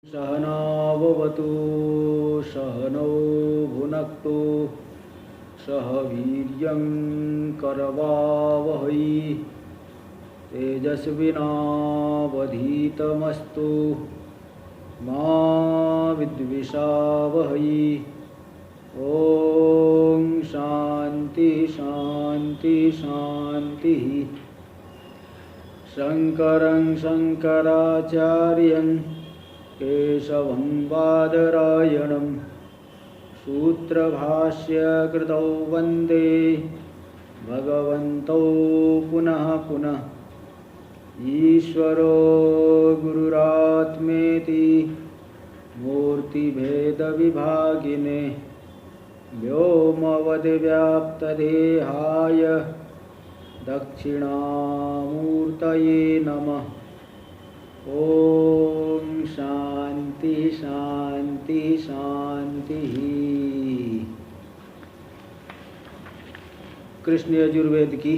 सहनाववतु सहनौ भुनक्तु सह वीर्यं करवावहै तेजस्विनावधीतमस्तु मा विद्विषावहै। ॐ शान्ति शान्ति शान्तिः। शङ्करं शङ्कराचार्यं केशवं बादरायणं सूत्रभाष्यकृतौ वन्दे भगवन्तौ पुनः पुनः। ईश्वरो गुरुरात्मेति मूर्तिभेदविभागिने व्योमवद्व्याप्तदेहाय दक्षिणामूर्तये नमः। ओम शांति शांति शांति। कृष्ण यजुर्वेद की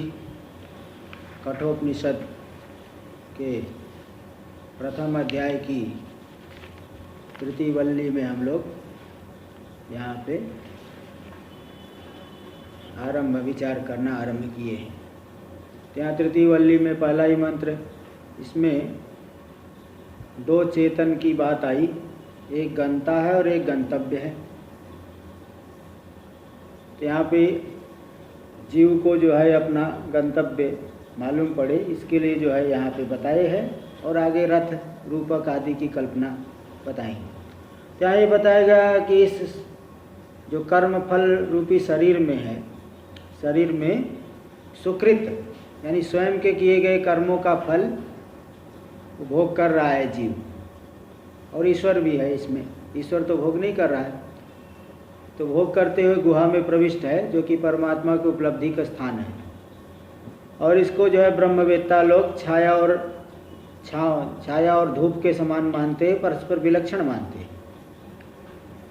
कठोपनिषद के प्रथम अध्याय की तृतीय वल्ली में हम लोग यहाँ पे विचार करना आरंभ किए हैं। यहाँ तृतीय वल्ली में पहला ही मंत्र, इसमें दो चेतन की बात आई, एक गंता है और एक गंतव्य है। तो यहाँ पे जीव को जो है अपना गंतव्य मालूम पड़े, इसके लिए जो है यहाँ पे बताए हैं और आगे रथ रूपक आदि की कल्पना बताएंगे। यहाँ ये बताया गया कि इस जो कर्म फल रूपी शरीर में है, शरीर में सुकृत यानी स्वयं के किए गए कर्मों का फल भोग कर रहा है जीव, और ईश्वर भी है इसमें। ईश्वर तो भोग नहीं कर रहा है, तो भोग करते हुए गुहा में प्रविष्ट है, जो कि परमात्मा की उपलब्धि का स्थान है। और इसको जो है ब्रह्मवेत्ता लोग छाया और धूप के समान मानते हैं, परस्पर विलक्षण मानते हैं।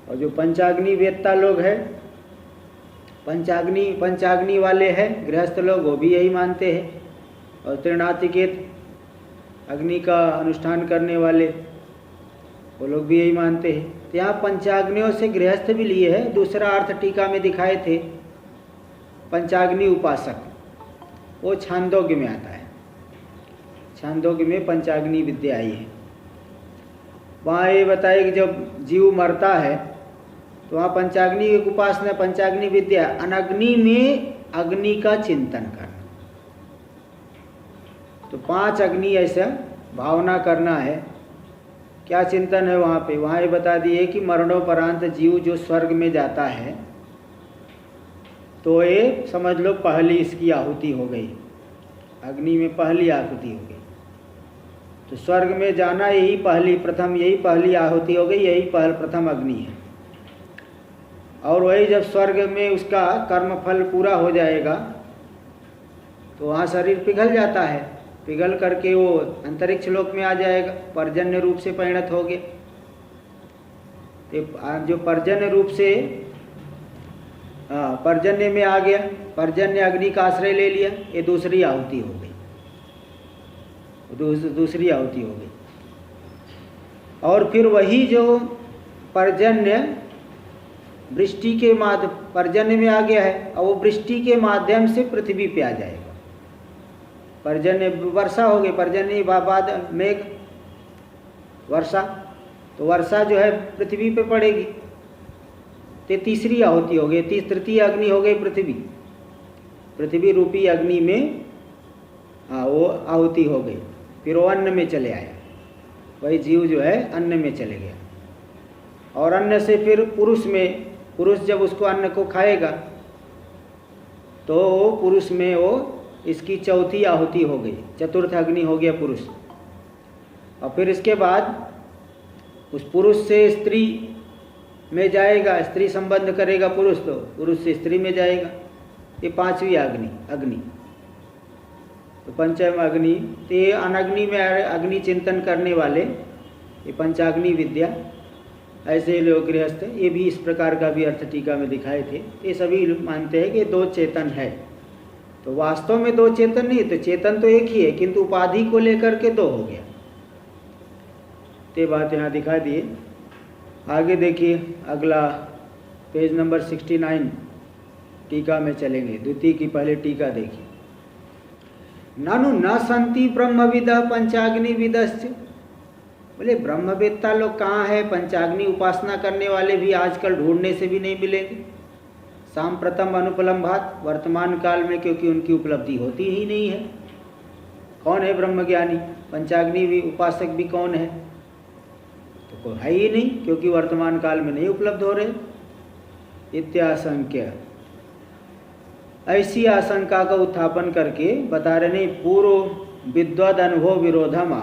और जो पंचाग्नि वेत्ता लोग हैं, पंचाग्नि वाले हैं गृहस्थ लोग, वो भी यही मानते हैं। और त्रिनातिकेत अग्नि का अनुष्ठान करने वाले वो लोग भी यही मानते हैं। तो यहाँ पंचाग्नियों से गृहस्थ भी लिए है। दूसरा अर्थ टीका में दिखाए थे, पंचाग्नि उपासक, वो छांदोग्य में आता है। छांदोग्य में पंचाग्नि विद्या आई है। वहाँ ये बताए कि जब जीव मरता है तो वहाँ पंचाग्नि की उपासना, पंचाग्नि विद्या, अनग्नि में अग्नि का चिंतन करना। तो 5 अग्नि ऐसा भावना करना है। क्या चिंतन है वहाँ पे? वहाँ ये बता दिए कि मरणोपरांत जीव जो स्वर्ग में जाता है, तो ये समझ लो पहली इसकी आहुति हो गई, अग्नि में पहली आहुति हो गई। तो स्वर्ग में जाना यही पहली आहुति हो गई, यही प्रथम अग्नि है। और वही जब स्वर्ग में उसका कर्म फल पूरा हो जाएगा तो वहाँ शरीर पिघल जाता है, पिघल करके वो अंतरिक्ष लोक में आ जाएगा, पर्जन्य रूप से परिणत हो गया। तो जो पर्जन्य रूप से पर्जन्य में आ गया, पर्जन्य अग्नि का आश्रय ले लिया, ये दूसरी आहुति हो गई, दूसरी आहुति हो गई। और फिर वही जो पर्जन्य वृष्टि के पर्जन्य में आ गया है, और वो वृष्टि के माध्यम से पृथ्वी पे आ जाएगा। पर्जन्य वर्षा हो गई, पर्जन्य बाद मेघ वर्षा, तो वर्षा जो है पृथ्वी पे पड़ेगी। तो तीसरी आहुति हो गई, तृतीय अग्नि हो गई पृथ्वी रूपी अग्नि में वो आहुति हो गई। फिर वो अन्न में चले आया, वही जीव जो है अन्न में चले गया। और अन्न से फिर पुरुष जब उसको अन्न को खाएगा तो पुरुष में वो इसकी चौथी आहुति हो गई, चतुर्थ अग्नि हो गया पुरुष। और फिर इसके बाद उस पुरुष से स्त्री में जाएगा, स्त्री संबंध करेगा पुरुष, तो पुरुष से स्त्री में जाएगा। ये 5वीं अग्नि। तो पंचम अग्नि, तो ये अनग्नि में अग्नि चिंतन करने वाले, ये पंचाग्नि विद्या, ऐसे लोग गृहस्थ, ये भी इस प्रकार का भी अर्थ टीका में दिखाए थे। ये सभी मानते हैं कि 2 चेतन है। तो वास्तव में 2 चेतन नहीं, तो चेतन तो एक ही है, किंतु उपाधि को लेकर के 2 हो गया। ते बात यहाँ दिखा दिए। आगे देखिए अगला पेज नंबर 69 टीका में चलेंगे। द्वितीय की पहले टीका देखिए। ननु न संति ब्रह्मविद पंचाग्नि विदश्च। बोले ब्रह्मवेत्ता लोग कहाँ है? पंचाग्नि उपासना करने वाले भी आजकल ढूंढने से भी नहीं मिलेंगे। सांप्रतम अनुपलम्भात, वर्तमान काल में क्योंकि उनकी उपलब्धि होती ही नहीं है। कौन है ब्रह्मज्ञानी? पंचाग्नि भी उपासक भी कौन है? तो कोई है ही नहीं, क्योंकि वर्तमान काल में नहीं उपलब्ध हो रहे। इत्याशंक्य, ऐसी आशंका का उत्थापन करके बता रहे नहीं, पूर्व विद्वद अनुभव विरोधम।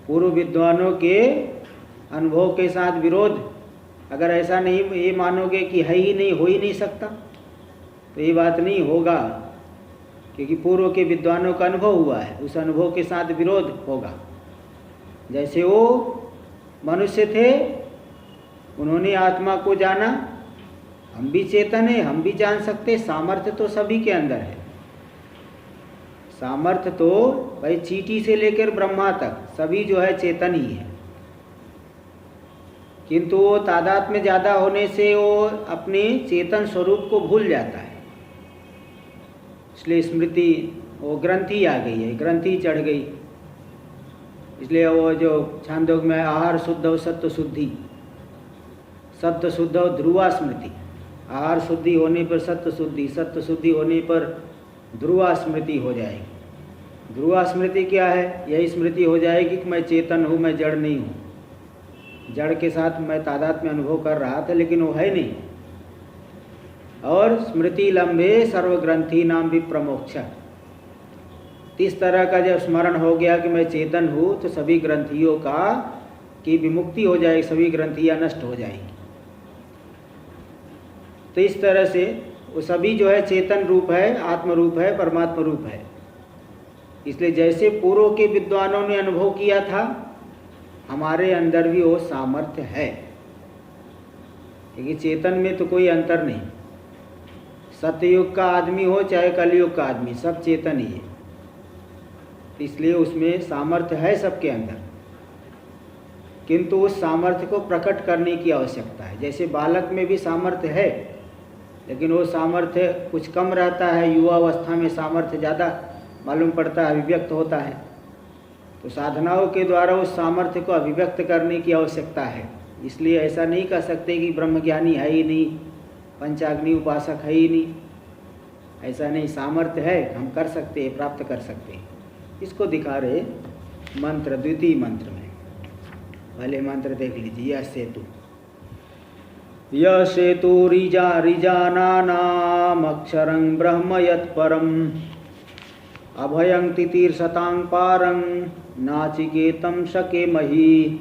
पूर्व विद्वानों के अनुभव के साथ विरोध। अगर ऐसा नहीं ये मानोगे कि है ही नहीं, हो ही नहीं सकता, तो ये बात नहीं होगा, क्योंकि पूर्व के विद्वानों का अनुभव हुआ है, उस अनुभव के साथ विरोध होगा। जैसे वो मनुष्य थे, उन्होंने आत्मा को जाना, हम भी चेतन है, हम भी जान सकते। सामर्थ्य तो सभी के अंदर है। सामर्थ्य तो भाई चींटी से लेकर ब्रह्मा तक सभी जो है चेतन ही है, किंतु वो तादाद में ज़्यादा होने से वो अपने चेतन स्वरूप को भूल जाता है। इसलिए स्मृति, वो ग्रंथि आ गई है, ग्रंथि चढ़ गई। इसलिए वो जो छांदोग्य में आहार शुद्ध हो सत्व शुद्धि, सत्व शुद्ध हो ध्रुवा स्मृति। आहार शुद्धि होने पर सत्व शुद्धि, सत्व शुद्धि होने पर ध्रुवा स्मृति हो जाएगी। ध्रुवा स्मृति क्या है? यही स्मृति हो जाएगी कि मैं चेतन हूँ, मैं जड़ नहीं हूँ। जड़ के साथ मैं तादाद में अनुभव कर रहा था, लेकिन वो है नहीं। और स्मृति लंबे सर्वग्रंथि नाम भी प्रमोक्ष। इस तरह का जब स्मरण हो गया कि मैं चेतन हूँ, तो सभी ग्रंथियों की विमुक्ति हो जाएगी, सभी ग्रंथियाँ नष्ट हो जाएंगी। तो इस तरह से वो सभी जो है चेतन रूप है, आत्म रूप है, परमात्मा रूप है। इसलिए जैसे पूर्व के विद्वानों ने अनुभव किया था, हमारे अंदर भी वो सामर्थ्य है, क्योंकि चेतन में तो कोई अंतर नहीं। सतयुग का आदमी हो चाहे कलयुग का आदमी, सब चेतन ही है। इसलिए उसमें सामर्थ्य है सबके अंदर, किंतु उस सामर्थ्य को प्रकट करने की आवश्यकता है। जैसे बालक में भी सामर्थ्य है, लेकिन वो सामर्थ्य कुछ कम रहता है। युवावस्था में सामर्थ्य ज़्यादा मालूम पड़ता है, अभिव्यक्त होता है। तो साधनाओं के द्वारा उस सामर्थ्य को अभिव्यक्त करने की आवश्यकता है। इसलिए ऐसा नहीं कह सकते कि ब्रह्मज्ञानी है ही नहीं, पंचाग्नि उपासक है ही नहीं। ऐसा नहीं, सामर्थ्य है, हम कर सकते हैं, प्राप्त कर सकते हैं। इसको दिखा रहे मंत्र, द्वितीय मंत्र में। पहले मंत्र देख लीजिए। यह सेतु, यह सेतु ऋजानानाम अक्षरं ब्रह्म यत्परम अभयं तितीर्षतां पारं नाचिकेतं शकेमहि।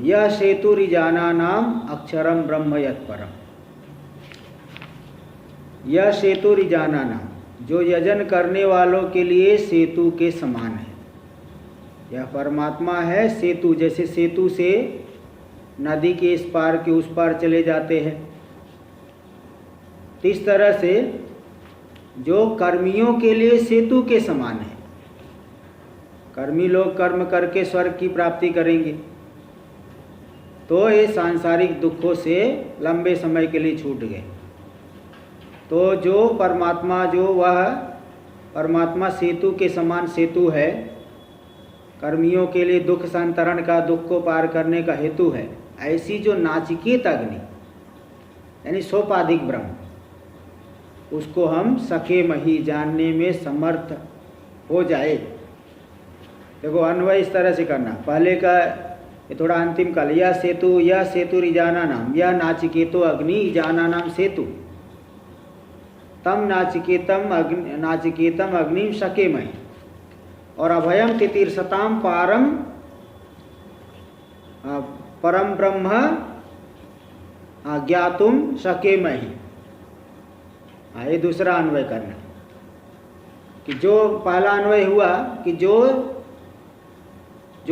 यह सेतु ऋजानानाम अक्षरं ब्रह्म यत्परम। यह सेतु ऋजानानाम, जो यजन करने वालों के लिए सेतु के समान है। यह परमात्मा है सेतु। जैसे सेतु से नदी के इस पार के उस पार चले जाते हैं, इस तरह से जो कर्मियों के लिए सेतु के समान है। कर्मी लोग कर्म करके स्वर्ग की प्राप्ति करेंगे, तो ये सांसारिक दुखों से लंबे समय के लिए छूट गए। तो जो परमात्मा, जो वह परमात्मा सेतु के समान सेतु है, कर्मियों के लिए दुख संतरण का, दुख को पार करने का हेतु है। ऐसी जो नाचिकेत अग्नि यानी सोपाधिक ब्रह्म, उसको हम सखे मही जानने में समर्थ हो जाए। देखो अन्वय इस तरह से करना। पहले का ये थोड़ा अंतिम काल, यह सेतु ऋजाना नाम, यह नाचिकेतो अग्नि जाना नाम सेतु, तम नाचिकेतम अग्नि शकेमहि, और अभयम तितीर्षताम पारम परम ब्रह्म ज्ञातुम शकेमहि। ये दूसरा अन्वय करना कि जो पहला अन्वय हुआ कि जो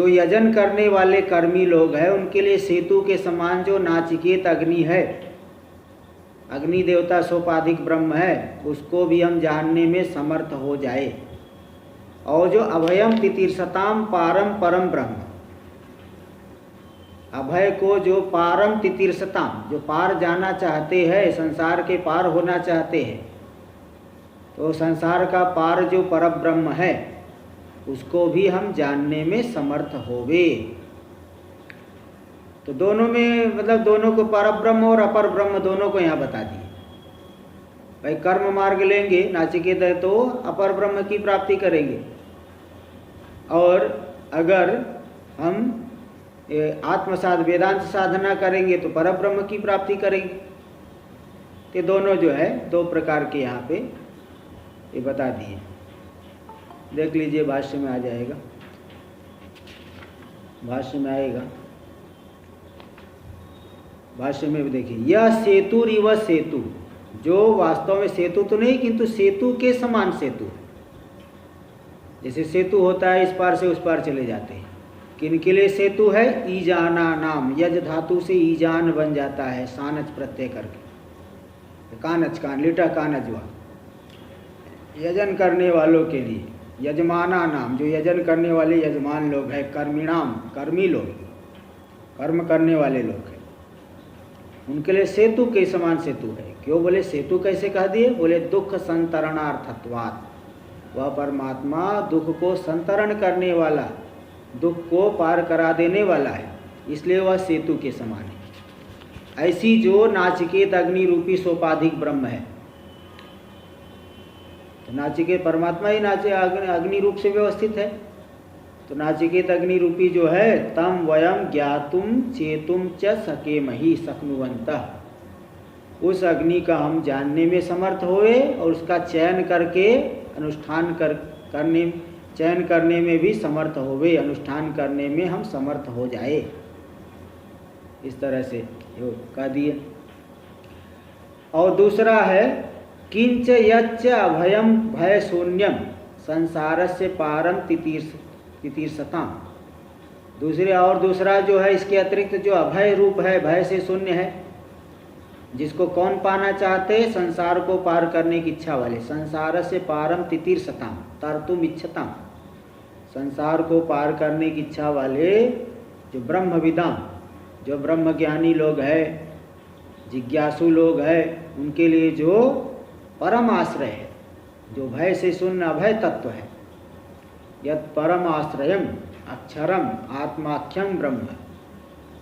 यजन करने वाले कर्मी लोग हैं, उनके लिए सेतु के समान जो नाचिकेत अग्नि है, अग्नि देवता सोपाधिक ब्रह्म है, उसको भी हम जानने में समर्थ हो जाए। और जो अभयम तितीर्षताम पारम परम ब्रह्म, अभय को जो पारम तितीर्षताम, जो पार जाना चाहते हैं, संसार के पार होना चाहते हैं, तो संसार का पार जो परब्रह्म है उसको भी हम जानने में समर्थ होवे। तो दोनों में मतलब दोनों को, परब्रह्म और अपर ब्रह्म दोनों को यहाँ बता दिए। भाई कर्म मार्ग लेंगे नाचिकेत तो अपर ब्रह्म की प्राप्ति करेंगे, और अगर हम आत्मसाध वेदांत साधना करेंगे तो परब्रह्म की प्राप्ति करेंगे। तो दोनों जो है दो प्रकार के यहाँ पे ये बता दिए। देख लीजिए भाष्य में आ जाएगा, भाष्य में आएगा। भाष्य में भी देखिए, यह सेतु रिव सेतु, जो वास्तव में सेतु तो नहीं किंतु सेतु के समान सेतु, जैसे सेतु होता है इस पार से उस पार चले जाते हैं। किनके लिए सेतु है? ईजाना नाम, यज धातु से ईजान बन जाता है सानच प्रत्यय करके, कानच कान लिटा कानजवा, यजन करने वालों के लिए। यजमाना नाम, जो यजन करने वाले यजमान लोग हैं, कर्मिणाम कर्मी लोग, कर्म करने वाले लोग हैं, उनके लिए सेतु के समान सेतु है। क्यों बोले सेतु कैसे कह दिए? बोले दुख संतरणार्थत्वात्, वह परमात्मा दुख को संतरण करने वाला, दुख को पार करा देने वाला है, इसलिए वह सेतु के समान है। ऐसी जो नाचिकेत अग्नि रूपी सोपाधिक ब्रह्म है, तो नाचिकेत परमात्मा ही नाचे अग्नि रूप से व्यवस्थित है, तो नाचिकेत अग्नि रूपी जो है, तम वयम ज्ञातुम चेतुम च सकेमहि शक्नुवन्तः, उस अग्नि का हम जानने में समर्थ होए और उसका चयन करके अनुष्ठान करने, चयन करने में भी समर्थ होवे, अनुष्ठान करने में हम समर्थ हो जाए। इस तरह से यो कह दिए। और दूसरा है किंच यच्च अभयम भय शून्यम संसारस्य पारम तितीर्षताम। दूसरा जो है इसके अतिरिक्त जो अभय रूप है, भय से शून्य है, जिसको कौन पाना चाहते? संसार को पार करने की इच्छा वाले। संसार से पारम तितीर्षताम तर्तुम इच्छताम, संसार को पार करने की इच्छा वाले जो ब्रह्मविदाम, जो ब्रह्म ज्ञानी लोग हैं, जिज्ञासु लोग हैं, उनके लिए जो परम आश्रय है, जो भय से शून्य अभय तत्व है। यत् परम आश्रयम अक्षरम आत्माख्यम ब्रह्म,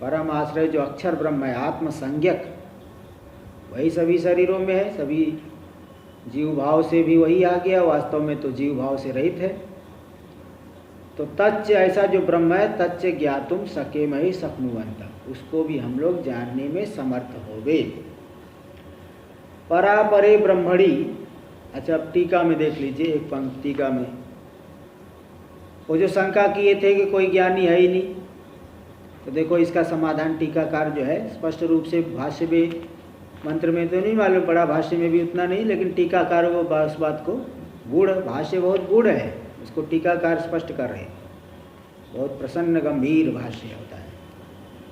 परम आश्रय जो अक्षर ब्रह्म है, आत्मसंज्ञक, वही सभी शरीरों में है, सभी जीव भाव से भी वही आ गया, वास्तव में तो जीव भाव से रहित है। तो तच्च, ऐसा जो ब्रह्म है, तच्च ज्ञातुम सकेमहि शक्नुवन्तः, उसको भी हम लोग जानने में समर्थ होवे। परापरे ब्रह्मणि। अच्छा अब टीका में देख लीजिए, एक पंक्ति टीका में, वो जो शंका किए थे कि कोई ज्ञानी है ही नहीं, तो देखो इसका समाधान टीकाकार जो है स्पष्ट रूप से, भाष्य में मंत्र में तो नहीं मालूम पड़ा, भाष्य में भी उतना नहीं, लेकिन टीकाकार वो उस बात को, गूढ़ भाष्य बहुत गूढ़ है, उसको टीकाकार स्पष्ट कर रहे हैं। बहुत प्रसन्न गंभीर भाष्य होता है,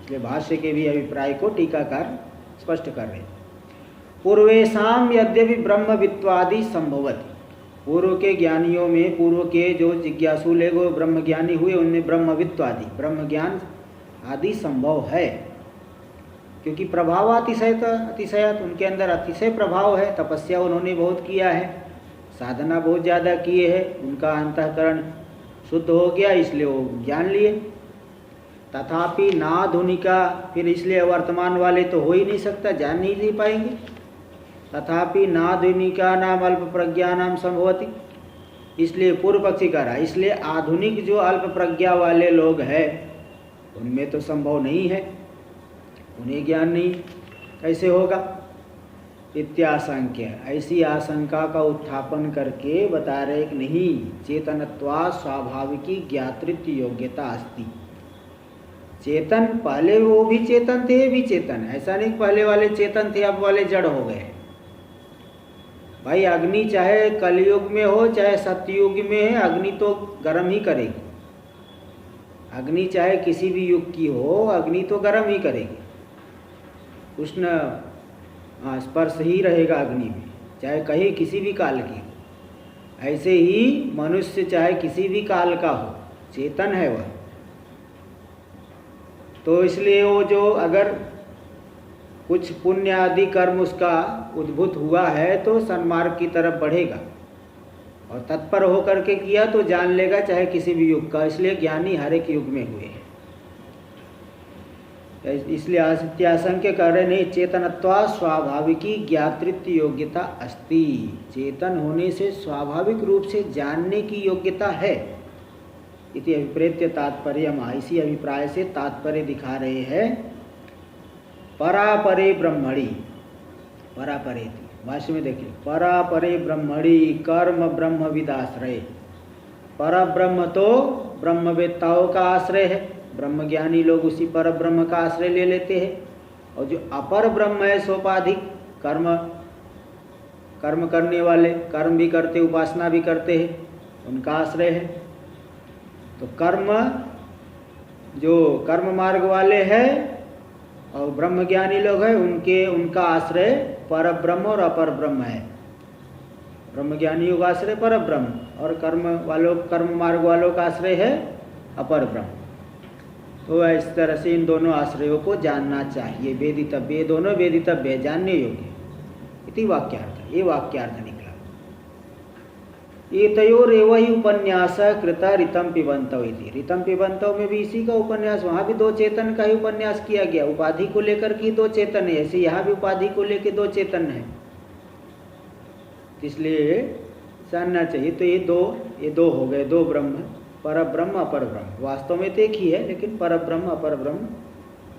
इसलिए भाष्य के भी अभिप्राय को टीकाकार स्पष्ट कर रहे हैं। पूर्वेशाम यद्यपि ब्रह्मवित्वादि संभवति, पूर्व के ज्ञानियों में, पूर्व के जो जिज्ञासु लोग वो ब्रह्म ज्ञानी हुए, उनमें ब्रह्मवित्वादि ब्रह्म ज्ञान आदि संभव है, क्योंकि प्रभाव अतिशयत उनके अंदर अतिशय प्रभाव है, तपस्या उन्होंने बहुत किया है, साधना बहुत ज़्यादा किए हैं, उनका अंतःकरण शुद्ध हो गया, इसलिए वो ज्ञान लिए। तथापि नाधुनिका, फिर इसलिए वर्तमान वाले तो हो ही नहीं सकता, जान नहीं पाएंगे। तथापि नाधुनिका नाम अल्प प्रज्ञा नाम संभवती, इसलिए पूर्व पक्षी कह रहा है, इसलिए आधुनिक जो अल्प प्रज्ञा वाले लोग हैं उनमें तो संभव नहीं है, उन्हें ज्ञान नहीं कैसे होगा। इत्याशंक्य, ऐसी आशंका का उत्थापन करके बता रहे कि नहीं, चेतनत्वा स्वाभाविकी ज्ञातृत्व योग्यता अस्ति। चेतन, पहले वो भी चेतन थे, ये भी चेतन, ऐसा नहीं पहले वाले चेतन थे अब वाले जड़ हो गए। भाई अग्नि चाहे कलयुग में हो चाहे सतयुग में है, अग्नि तो गर्म ही करेगी। अग्नि चाहे किसी भी युग की हो, अग्नि तो गर्म ही करेगी, उष्ण स्पर्श ही रहेगा अग्नि में, चाहे कहीं किसी भी काल की। ऐसे ही मनुष्य चाहे किसी भी काल का हो, चेतन है वह। तो इसलिए वो जो अगर कुछ पुण्य आदि कर्म उसका उद्भूत हुआ है तो सन्मार्ग की तरफ बढ़ेगा, और तत्पर होकर के किया तो जान लेगा चाहे किसी भी युग का। इसलिए ज्ञानी हर एक युग में हुए हैं। इसलिए आसत्याशंक्य कह रहे नहीं, चेतनत्वा स्वाभाविकी ज्ञातृत्व योग्यता अस्ति। चेतन होने से स्वाभाविक रूप से जानने की योग्यता है। इति अभिप्रेत्य तात्पर्य, इसी अभिप्राय से तात्पर्य दिखा रहे हैं। परापरे ब्रह्मणि, परापरे भाष्य में देखिए, परापरे ब्रह्मणि कर्म ब्रह्म विदाश्रय। पर ब्रह्म तो ब्रह्मवेत्ताओं का आश्रय है, ब्रह्मज्ञानी लोग उसी पर ब्रह्म का आश्रय ले लेते हैं। और जो अपर ब्रह्म है सोपाधिक कर्म करने वाले, कर्म भी करते उपासना भी करते हैं, उनका आश्रय है। तो कर्म जो कर्म मार्ग वाले हैं और ब्रह्मज्ञानी लोग हैं, उनका आश्रय पर ब्रह्म और अपर ब्रह्म है। ब्रह्मज्ञानियों का आश्रय पर ब्रह्म, और कर्म मार्ग वालों का आश्रय है अपर ब्रह्म। तो इस तरह से इन दोनों आश्रयों को जानना चाहिए। वेदितव्य, दोनों वेदितव्य, जानने योग्य। इति वाक्यार्थ, ये वाक्यार्थ निकला। एतयोरेव ही उपन्यास कृत ऋतम पिबंतव इति। ऋतम पिबंतव में भी इसी का उपन्यास, वहाँ भी दो चेतन का ही उपन्यास किया गया। उपाधि को लेकर के दो चेतन है, ऐसे यहाँ भी उपाधि को लेकर दो चेतन है। इसलिए जानना चाहिए। तो ये दो हो गए, दो ब्रह्म, पर ब्रह्म अपर ब्रह्म। वास्तव में तो एक ही है, लेकिन पर ब्रह्म अपर ब्रह्म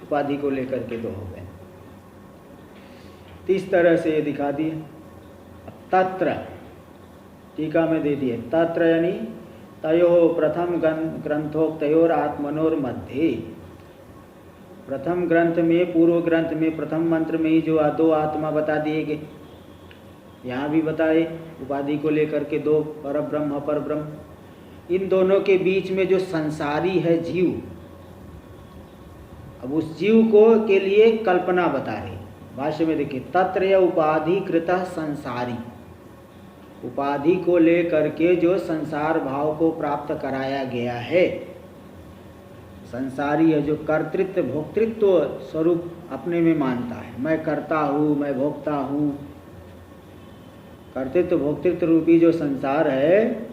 उपाधि को लेकर के दो हो गए। इस तरह से ये दिखा दिए। तत्र टीका में दे दिए, तत्र यानी तयो प्रथम ग्रंथोक्तयोर आत्मनोर मध्य। प्रथम ग्रंथ में, पूर्व ग्रंथ में, प्रथम मंत्र में ही जो दो आत्मा बता दिए गए, यहाँ भी बताए उपाधि को लेकर के दो, पर ब्रह्म अपर ब्रह्म। इन दोनों के बीच में जो संसारी है जीव, अब उस जीव को के लिए कल्पना बता रही। भाष्य में देखिए, तत्र उपाधि कृत संसारी। उपाधि को लेकर के जो संसार भाव को प्राप्त कराया गया है, संसारी है जो कर्तृत्व भोक्तृत्व स्वरूप अपने में मानता है। मैं करता हूँ, मैं भोगता हूँ। कर्तृत्व भोक्तृत्व रूपी जो संसार है,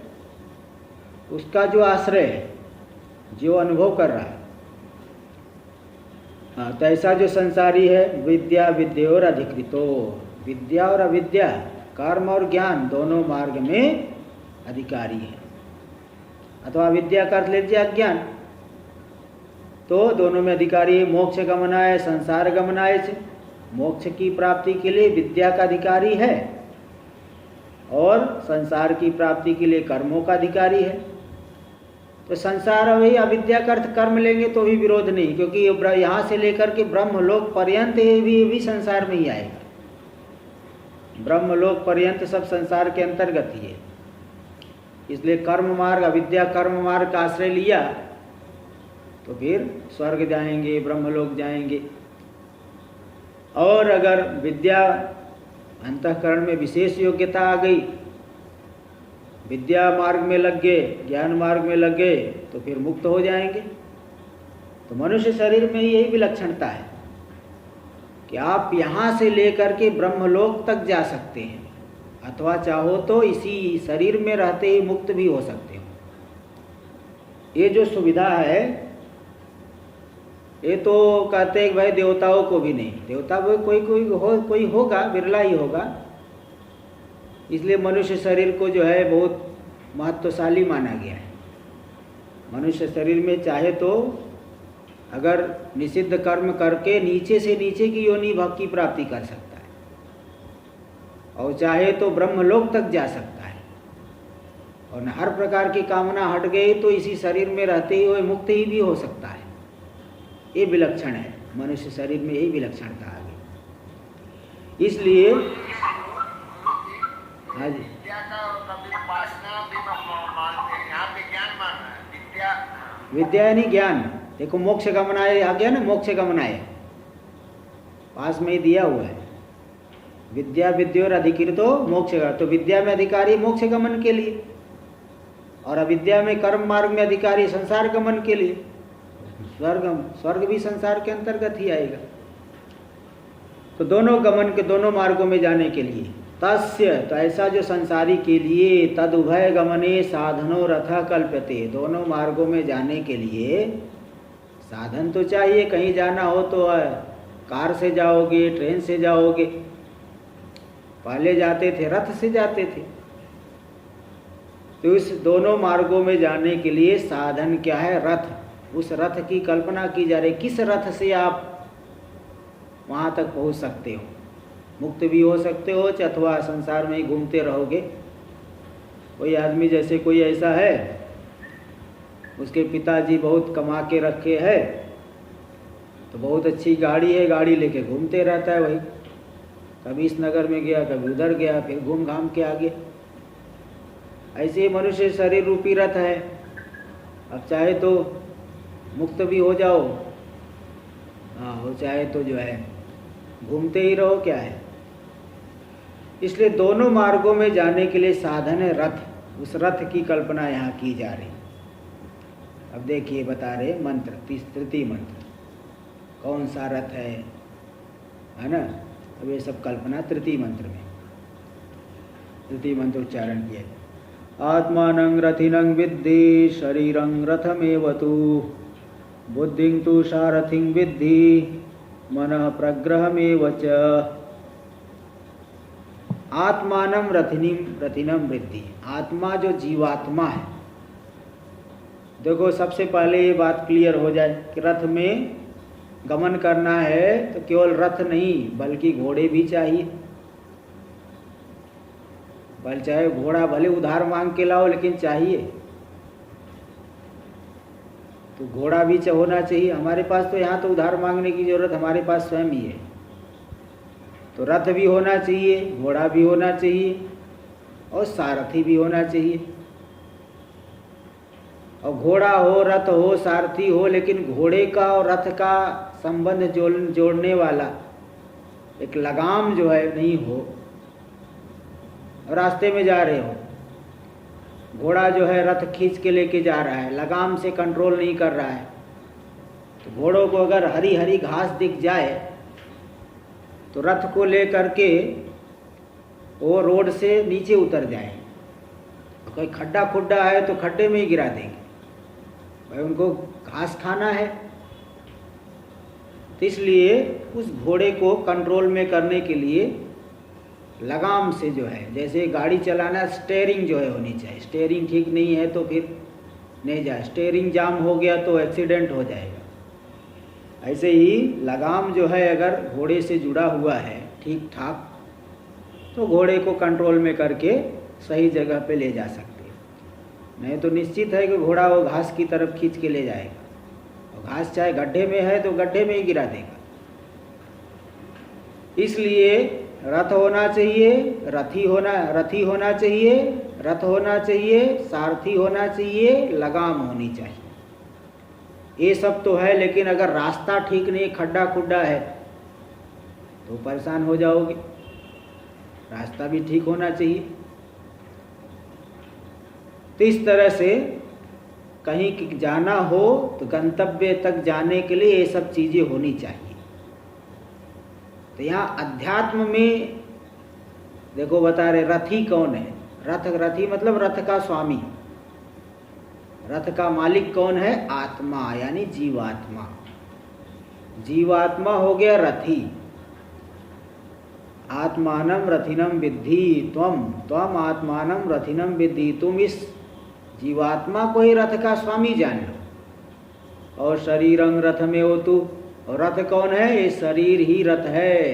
उसका जो आश्रय है, जो अनुभव कर रहा है, हाँ, तो ऐसा जो संसारी है, विद्या विद्योर अधिकृतो। विद्या और अविद्या, कर्म और ज्ञान दोनों मार्ग में अधिकारी है। अथवा विद्या का अर्थ लीजिए अज्ञान, तो दोनों में अधिकारी है। मोक्ष गमनाय संसार गमनाय से, मोक्ष की प्राप्ति के लिए विद्या का अधिकारी है, और संसार की प्राप्ति के लिए कर्मों का अधिकारी है। तो संसार वही अविद्या का अर्थ कर्म लेंगे तो भी विरोध नहीं, क्योंकि यहाँ से लेकर के ब्रह्मलोक पर्यंत भी संसार में ही आएगा। ब्रह्मलोक पर्यंत सब संसार के अंतर्गत ही है। इसलिए कर्म मार्ग, अविद्या कर्म मार्ग का आश्रय लिया तो फिर स्वर्ग जाएंगे, ब्रह्मलोक जाएंगे। और अगर विद्या अंतःकरण में विशेष योग्यता आ गई, विद्या मार्ग में लग गए, ज्ञान मार्ग में लग गए, तो फिर मुक्त हो जाएंगे। तो मनुष्य शरीर में यही विलक्षणता है कि आप यहाँ से लेकर के ब्रह्मलोक तक जा सकते हैं, अथवा चाहो तो इसी शरीर में रहते ही मुक्त भी हो सकते हो। ये जो सुविधा है, ये तो कहते हैं भाई देवताओं को भी नहीं, देवता कोई होगा, बिरला ही होगा। इसलिए मनुष्य शरीर को जो है बहुत महत्वशाली माना गया है। मनुष्य शरीर में चाहे तो अगर निषिद्ध कर्म करके नीचे से नीचे की योनि भाव की प्राप्ति कर सकता है, और चाहे तो ब्रह्मलोक तक जा सकता है। और हर प्रकार की कामना हट गई तो इसी शरीर में रहते ही हुए मुक्त ही भी हो सकता है। ये विलक्षण है, मनुष्य शरीर में यही विलक्षणता आ गई। इसलिए हाँ जी, विद्या यानी ज्ञान। देखो मोक्ष गमनाय आ गया ना, मोक्ष गमनाय पास में ही दिया हुआ है। विद्या विद्योर अधिकृतो मोक्ष, तो विद्या में अधिकारी मोक्ष गमन के लिए, और अविद्या में कर्म मार्ग में अधिकारी संसार गमन के लिए। स्वर्ग भी संसार के अंतर्गत ही आएगा। तो दोनों गमन के, दोनों मार्गों में जाने के लिए तस्य, तो ऐसा जो संसारी के लिए, तद उभय गमने साधनो रथा कल्प्यते, दोनों मार्गों में जाने के लिए साधन तो चाहिए। कहीं जाना हो तो कार से जाओगे, ट्रेन से जाओगे, पहले जाते थे रथ से जाते थे। तो इस दोनों मार्गों में जाने के लिए साधन क्या है? रथ। उस रथ की कल्पना की जा रही, किस रथ से आप वहाँ तक पहुँच सकते हो। मुक्त भी हो सकते हो, अथवा संसार में ही घूमते रहोगे। कोई आदमी, जैसे कोई ऐसा है, उसके पिताजी बहुत कमा के रखे है, तो बहुत अच्छी गाड़ी है, गाड़ी लेके घूमते रहता है वही, कभी इस नगर में गया, कभी उधर गया, फिर घूम घाम के आ गया। ऐसे ही मनुष्य शरीर रूपी रथ है। अब चाहे तो मुक्त भी हो जाओ, और चाहे तो जो है घूमते ही रहो, क्या है। इसलिए दोनों मार्गों में जाने के लिए साधन है रथ। उस रथ की कल्पना यहाँ की जा रही। अब देखिए बता रहे मंत्र, तृतीय मंत्र, कौन सा रथ है ना। अब ये सब कल्पना तृतीय मंत्र में, तृतीय मंत्र उच्चारण किया। आत्मानं रथिनं विद्धि शरीरं रथमेव तु, बुद्धिं तु सारथिं विद्धि मनः प्रग्रहमेव च। आत्मानं रथिनं विद्धि, आत्मा जो जीवात्मा है। देखो सबसे पहले ये बात क्लियर हो जाए कि रथ में गमन करना है तो केवल रथ नहीं बल्कि घोड़े भी चाहिए। भले चाहे घोड़ा भले उधार मांग के लाओ, लेकिन चाहिए। तो घोड़ा भी होना चाहिए। हमारे पास तो यहाँ तो उधार मांगने की जरूरत, हमारे पास स्वयं ही है। तो रथ भी होना चाहिए, घोड़ा भी होना चाहिए, और सारथी भी होना चाहिए। और घोड़ा हो, रथ हो, सारथी हो, लेकिन घोड़े का और रथ का संबंध जोड़ने वाला एक लगाम जो है नहीं हो। रास्ते में जा रहे हो, घोड़ा जो है रथ खींच के लेके जा रहा है, लगाम से कंट्रोल नहीं कर रहा है, तो घोड़ों को अगर हरी हरी घास दिख जाए तो रथ को ले करके वो रोड से नीचे उतर जाए। कोई खड्डा खुड्डा है तो खड्डे में ही गिरा देंगे, भाई उनको घास खाना है। तो इसलिए उस घोड़े को कंट्रोल में करने के लिए लगाम से जो है, जैसे गाड़ी चलाना स्टीयरिंग जो है होनी चाहिए। स्टीयरिंग ठीक नहीं है तो फिर नहीं जाए, स्टीयरिंग जाम हो गया तो एक्सीडेंट हो जाएगा। ऐसे ही लगाम जो है अगर घोड़े से जुड़ा हुआ है ठीक ठाक, तो घोड़े को कंट्रोल में करके सही जगह पे ले जा सकते हैं। नहीं तो निश्चित है कि घोड़ा वो घास की तरफ खींच के ले जाएगा, और घास चाहे गड्ढे में है तो गड्ढे में ही गिरा देगा। इसलिए रथ होना चाहिए, रथी होना चाहिए, रथ होना चाहिए, सारथी होना चाहिए, लगाम होनी चाहिए। ये सब तो है, लेकिन अगर रास्ता ठीक नहीं, खड्डा खुड्डा है तो परेशान हो जाओगे। रास्ता भी ठीक होना चाहिए। तो इस तरह से कहीं जाना हो तो गंतव्य तक जाने के लिए ये सब चीज़ें होनी चाहिए। तो यहाँ अध्यात्म में देखो बता रहे रथी कौन है। रथी मतलब रथ का स्वामी, रथ का मालिक कौन है? आत्मा, यानी जीवात्मा। जीवात्मा हो गया रथी। आत्मानं रथिनं विद्धि त्वम आत्मानं रथिनं विद्धि, तुम इस जीवात्मा को ही रथ का स्वामी जान लो। और शरीरं रथमेव तु, और रथ कौन है? ये शरीर ही रथ है।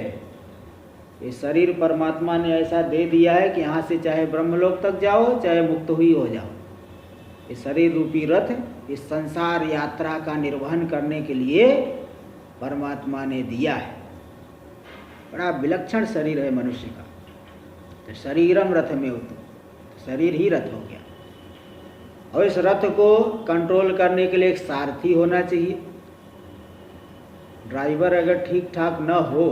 ये शरीर परमात्मा ने ऐसा दे दिया है कि यहाँ से चाहे ब्रह्मलोक तक जाओ, चाहे मुक्त ही हो जाओ। ये शरीर रूपी रथ इस संसार यात्रा का निर्वहन करने के लिए परमात्मा ने दिया है। बड़ा विलक्षण शरीर है मनुष्य का। तो शरीरम रथमेव तु, शरीर ही रथ हो गया। और इस रथ को कंट्रोल करने के लिए एक सारथी होना चाहिए। ड्राइवर अगर ठीक ठाक न हो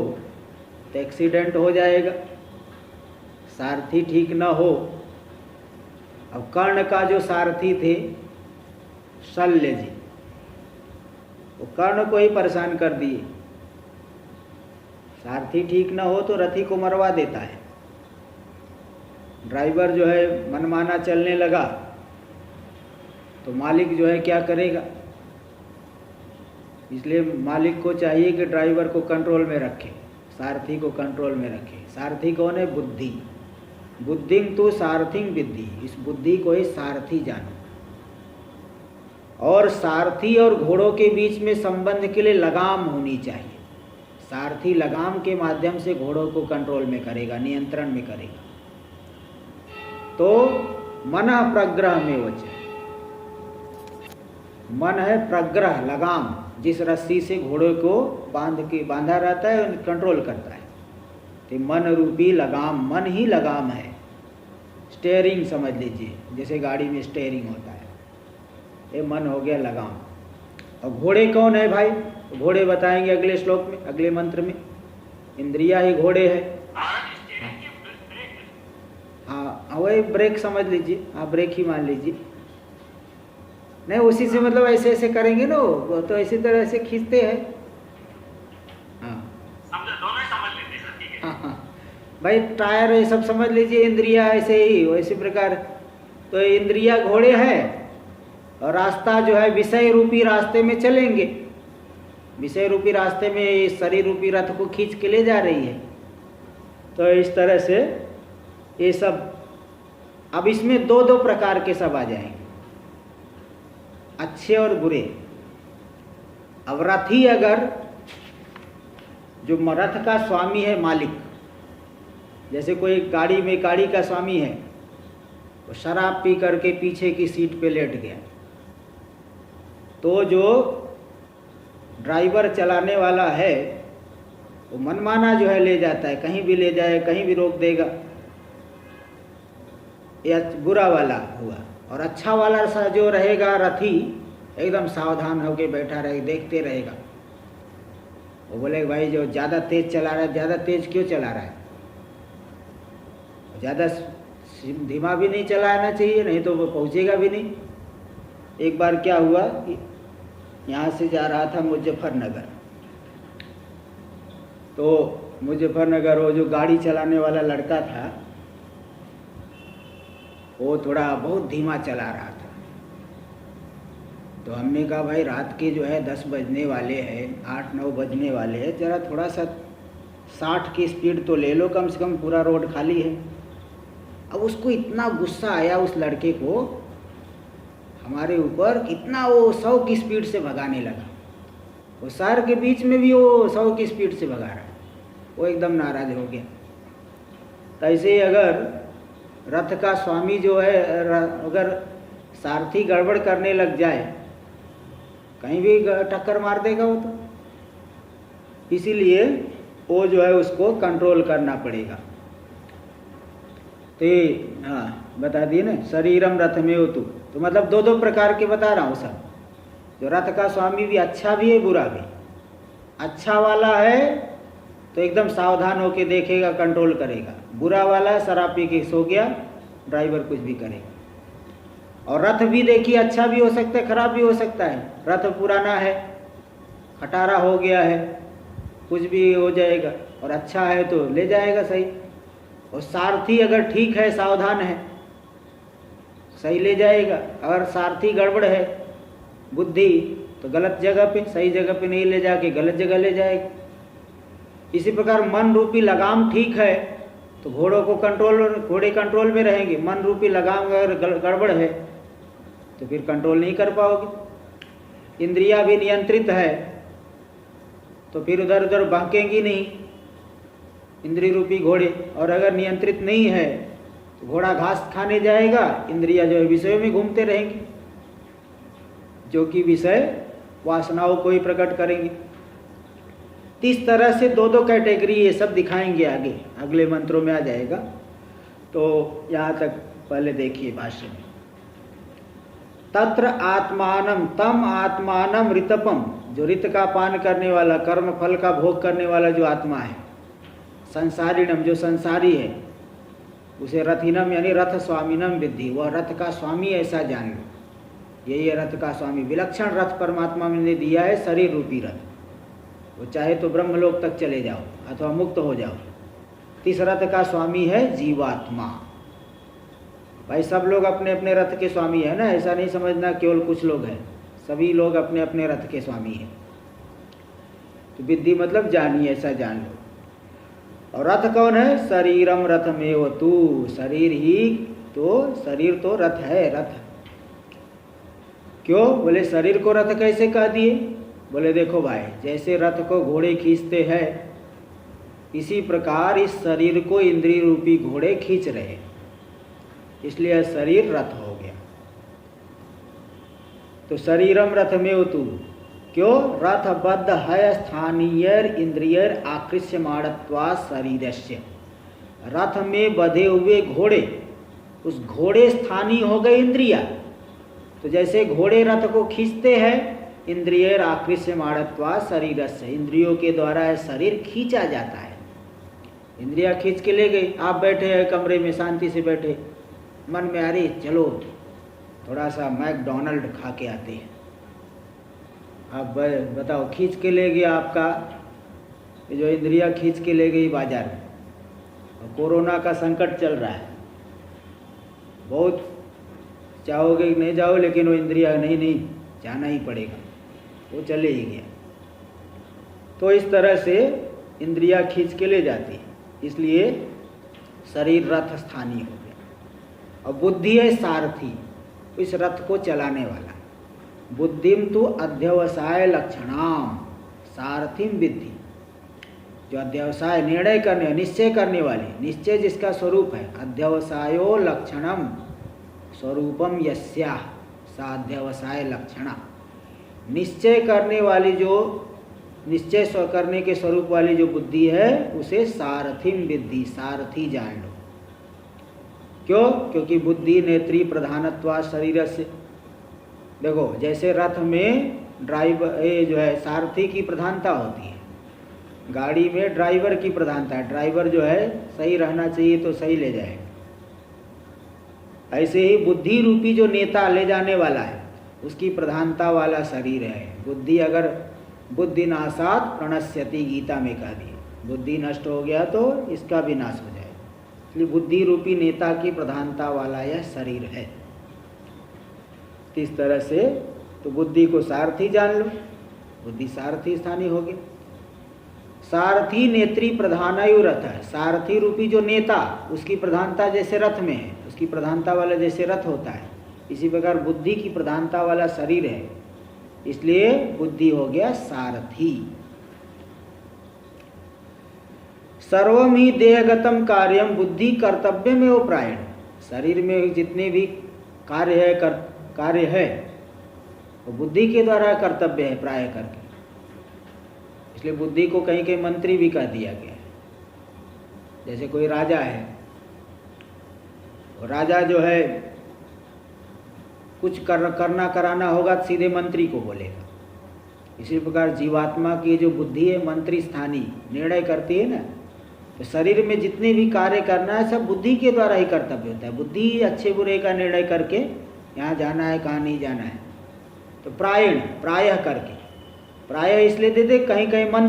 तो एक्सीडेंट हो जाएगा। सारथी ठीक न हो। अब कर्ण का जो सारथी थे शल्य जी, वो कर्ण को ही परेशान कर दिए। सारथी ठीक न हो तो रथी को मरवा देता है। ड्राइवर जो है मनमाना चलने लगा तो मालिक जो है क्या करेगा। इसलिए मालिक को चाहिए कि ड्राइवर को कंट्रोल में रखे, सारथी को कंट्रोल में रखे। सारथी कौन है? बुद्धि। बुद्धिं तो सारथिं विद्धि, इस बुद्धि को ही सारथी जानो। और सारथी और घोड़ों के बीच में संबंध के लिए लगाम होनी चाहिए। सारथी लगाम के माध्यम से घोड़ों को कंट्रोल में करेगा, नियंत्रण में करेगा। तो मन प्रग्रह में वचन, मन है प्रग्रह, लगाम, जिस रस्सी से घोड़े को बांधा रहता है, कंट्रोल करता है। तो मन रूपी लगाम, मन ही लगाम है। स्टेयरिंग समझ लीजिए, जैसे गाड़ी में स्टेयरिंग होता है, ये मन हो गया लगाम। और घोड़े कौन है भाई? घोड़े बताएंगे अगले श्लोक में, अगले मंत्र में। इंद्रिया ही घोड़े है। हाँ, वही ब्रेक समझ लीजिए, आप ब्रेक ही मान लीजिए। नहीं, उसी से मतलब ऐसे ऐसे करेंगे ना, वो तो इसी तरह से खींचते हैं। हाँ, दोनों समझ लेते हैं, ठीक है। हाँ, भाई टायर ये सब समझ लीजिए, इंद्रिया ऐसे ही वैसे प्रकार। तो इंद्रिया घोड़े है और रास्ता जो है विषय रूपी रास्ते में चलेंगे। विषय रूपी रास्ते में इस शरीर रूपी रथ को खींच के ले जा रही है। तो इस तरह से ये सब, अब इसमें दो दो प्रकार के सब आ जाएंगे, अच्छे और बुरे। अब रथी, अगर जो रथ का स्वामी है, मालिक, जैसे कोई गाड़ी में गाड़ी का स्वामी है, वो शराब पी करके पीछे की सीट पे लेट गया, तो जो ड्राइवर चलाने वाला है वो मनमाना जो है ले जाता है, कहीं भी ले जाए, कहीं भी रोक देगा। ये बुरा वाला हुआ। और अच्छा वाला सा जो रहेगा रथी, एकदम सावधान होकर बैठा रहे, देखते रहेगा। वो बोले भाई जो ज़्यादा तेज़ चला रहा है, ज़्यादा तेज़ क्यों चला रहा है? ज़्यादा धीमा भी नहीं चलाना चाहिए, नहीं तो वो पहुँचेगा भी नहीं। एक बार क्या हुआ कि यहाँ से जा रहा था मुजफ्फरनगर, तो मुजफ्फरनगर वो जो गाड़ी चलाने वाला लड़का था, वो थोड़ा बहुत धीमा चला रहा था। तो हमने कहा भाई रात के जो है 10 बजने वाले हैं, 8-9 बजने वाले हैं, ज़रा थोड़ा सा 60 की स्पीड तो ले लो, कम से कम पूरा रोड खाली है। अब उसको इतना गुस्सा आया उस लड़के को हमारे ऊपर, इतना वो 100 की स्पीड से भगाने लगा। वो शहर के बीच में भी वो 100 की स्पीड से भगा रहा है। वो एकदम नाराज़ हो गया। तो ऐसे ही अगर रथ का स्वामी जो है, अगर सारथी गड़बड़ करने लग जाए, कहीं भी टक्कर मार देगा वो तो। इसीलिए वो जो है उसको कंट्रोल करना पड़ेगा। तो हाँ, बता दिए ना, शरीरम रथ में हो तो मतलब दो दो प्रकार के बता रहा हूँ सब। जो रथ का स्वामी भी अच्छा भी है, बुरा भी। अच्छा वाला है तो एकदम सावधान होके देखेगा, कंट्रोल करेगा। बुरा वाला शराब पी के सो गया, ड्राइवर कुछ भी करेगा। और रथ भी देखिए, अच्छा भी हो सकता है, खराब भी हो सकता है। रथ पुराना है, खटारा हो गया है, कुछ भी हो जाएगा। और अच्छा है तो ले जाएगा सही। और सारथी अगर ठीक है, सावधान है, सही ले जाएगा। अगर सारथी गड़बड़ है, बुद्धि, तो गलत जगह पे, सही जगह पे नहीं ले जाके गलत जगह ले जाएगा। इसी प्रकार मन रूपी लगाम ठीक है तो घोड़ों को घोड़े कंट्रोल में रहेंगे। मन रूपी लगाम अगर गड़बड़ है तो फिर कंट्रोल नहीं कर पाओगे। इंद्रियां भी नियंत्रित है तो फिर उधर उधर बहकेंगी नहीं इंद्रिय रूपी घोड़े। और अगर नियंत्रित नहीं है तो घोड़ा घास खाने जाएगा, इंद्रियां जो है विषयों में घूमते रहेंगी, जो कि विषय वासनाओं को ही प्रकट करेंगे। इस तरह से दो दो कैटेगरी ये सब दिखाएंगे आगे, अगले मंत्रों में आ जाएगा। तो यहाँ तक पहले देखिए भाष्य में। तत्र आत्मानम तम आत्मानम ऋतपम, जो ऋत का पान करने वाला, कर्म फल का भोग करने वाला जो आत्मा है, संसारिणम जो संसारी है, उसे रथिनम यानी रथ स्वामीनम विद्धि, वह रथ का स्वामी ऐसा जान लो। यही है रथ का स्वामी। विलक्षण रथ परमात्मा ने दिया है, शरीर रूपी रथ। वो चाहे तो ब्रह्मलोक तक चले जाओ अथवा मुक्त हो जाओ। इस रथ का स्वामी है जीवात्मा। भाई सब लोग अपने अपने रथ के स्वामी है ना, ऐसा नहीं समझना केवल कुछ लोग हैं, सभी लोग अपने अपने रथ के स्वामी हैं। तो विद्धि मतलब जानिए, ऐसा जान लो। और रथ कौन है? शरीरम रथमेव तू, शरीर ही तो, शरीर तो रथ है, रथ। क्यों? बोले शरीर को रथ कैसे कह दिए? बोले देखो भाई, जैसे रथ को घोड़े खींचते हैं, इसी प्रकार इस शरीर को इंद्रिय रूपी घोड़े खींच रहे, इसलिए शरीर रथ हो गया। तो शरीरम रथमेव तू, क्यों? रथ बद्ध है स्थानीय इंद्रिय आकृष्यमाणत्वा शरीरस्य। रथ में बधे हुए घोड़े, उस घोड़े स्थानीय हो गए इंद्रिया। तो जैसे घोड़े रथ को खींचते हैं, इंद्रिय आकृष्यमाणत्वा शरीरस्य, इंद्रियों के द्वारा शरीर खींचा जाता है। इंद्रिया खींच के ले गई, आप बैठे हैं कमरे में शांति से बैठे, मन में आ रही चलो थोड़ा सा मैकडोनल्ड खा के आते हैं। आप बताओ, खींच के ले गया आपका जो इंद्रिया खींच के ले गई बाजार में। और कोरोना का संकट चल रहा है, बहुत चाहोगे नहीं जाओ, लेकिन वो इंद्रिया नहीं जाना ही पड़ेगा, वो चले ही गया। तो इस तरह से इंद्रिया खींच के ले जाती है, इसलिए शरीर रथ स्थानीय हो गया। और बुद्धि है सारथी, इस रथ को चलाने वाला। बुद्धिम तो अध्यवसाय लक्षणाम सारथिम विद्धि, जो अध्यवसाय निर्णय करने, निश्चय करने वाली, निश्चय जिसका स्वरूप है। अध्यवसायो लक्षणम स्वरूपम यस्याः सा अध्यवसाय लक्षणा, निश्चय करने वाली, जो निश्चय करने के स्वरूप वाली जो बुद्धि है, उसे सारथिम विद्धि, सारथी जान लो। क्यों? क्योंकि बुद्धि नेत्री प्रधानत्वा शरीर से। देखो जैसे रथ में ड्राइवर जो है सारथी की प्रधानता होती है, गाड़ी में ड्राइवर की प्रधानता है। ड्राइवर जो है सही रहना चाहिए तो सही ले जाएगा। ऐसे ही बुद्धि रूपी जो नेता ले जाने वाला है, उसकी प्रधानता वाला शरीर है। बुद्धि अगर बुद्धि नाशात प्रणश्यति, गीता में कह दी, बुद्धि नष्ट हो गया तो इसका भी नाश हो जाएगा। इसलिए बुद्धि रूपी नेता की प्रधानता वाला यह शरीर है। इस तरह से तो बुद्धि को सारथी जान लो, बुद्धि सारथी स्थानीय हो गई। सारथी नेत्री प्रधानायु रथ है, सारथी रूपी जो नेता, उसकी प्रधानता जैसे रथ में है, उसकी प्रधानता वाला जैसे रथ होता है, इसी प्रकार बुद्धि की प्रधानता वाला शरीर है, इसलिए बुद्धि हो गया सारथी। सर्वम ही देहगतम कार्यम बुद्धि कर्तव्य में वो प्रायण, शरीर में जितने भी कार्य है वो बुद्धि के द्वारा कर्तव्य है प्राय करके। इसलिए बुद्धि को कहीं कहीं मंत्री भी कह दिया गया है। जैसे कोई राजा है, राजा जो है कुछ करना कराना होगा तो सीधे मंत्री को बोलेगा। इसी प्रकार जीवात्मा की जो बुद्धि है मंत्री स्थानीय निर्णय करती है ना, तो शरीर में जितने भी कार्य करना है सब बुद्धि के द्वारा ही कर्तव्य होता है। बुद्धि अच्छे बुरे का निर्णय करके यहाँ जाना है कहाँ नहीं जाना है, तो प्रायः करके, प्रायः इसलिए देते कहीं कहीं मन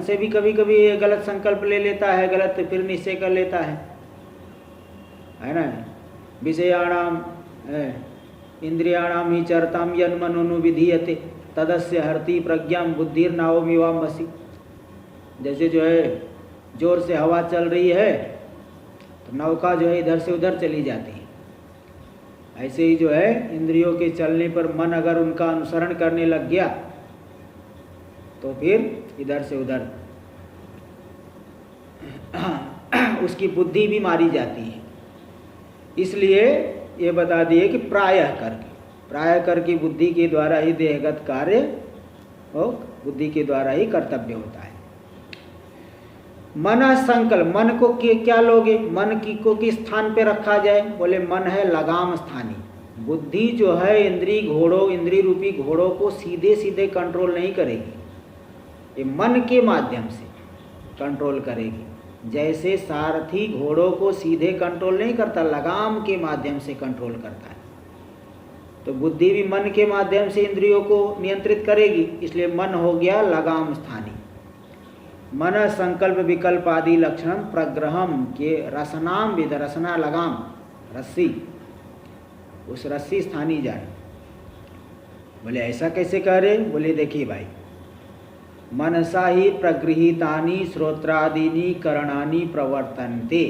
से भी कभी कभी गलत संकल्प ले लेता है, गलत फिर निश्चय कर लेता है ना। विषयाणाम इंद्रियाणाम ही चरताम यन्मनोनुविधीयते तदस्य हरति प्रज्ञाम बुद्धिर्नावमिवाम्भसि। जैसे जो है जोर से हवा चल रही है तो नौका जो है इधर से उधर चली जाती है, ऐसे ही जो है इंद्रियों के चलने पर मन अगर उनका अनुसरण करने लग गया तो फिर इधर से उधर उसकी बुद्धि भी मारी जाती है। इसलिए ये बता दिए कि प्रायः करके बुद्धि के द्वारा ही देहगत कार्य और बुद्धि के द्वारा ही कर्तव्य होता है। मन संकल्प, मन को क्या लोगे, मन की को किस स्थान पे रखा जाए? बोले मन है लगाम स्थानी। बुद्धि जो है इंद्रिय रूपी घोड़ों को सीधे सीधे कंट्रोल नहीं करेगी, ये मन के माध्यम से कंट्रोल करेगी। जैसे सारथी घोड़ों को सीधे कंट्रोल नहीं करता, लगाम के माध्यम से कंट्रोल करता है, तो बुद्धि भी मन के माध्यम से इंद्रियों को नियंत्रित करेगी। इसलिए मन हो गया लगाम स्थानी। मन संकल्प विकल्प आदि लक्षण प्रग्रहम के रसनाम विद, रसना लगाम रस्सी, उस रस्सी स्थानी जाए। बोले ऐसा कैसे कह रहे? बोले देखिए भाई, मनसा ही प्रगृहीतानि श्रोत्रादीनि करणानि प्रवर्तन्ते।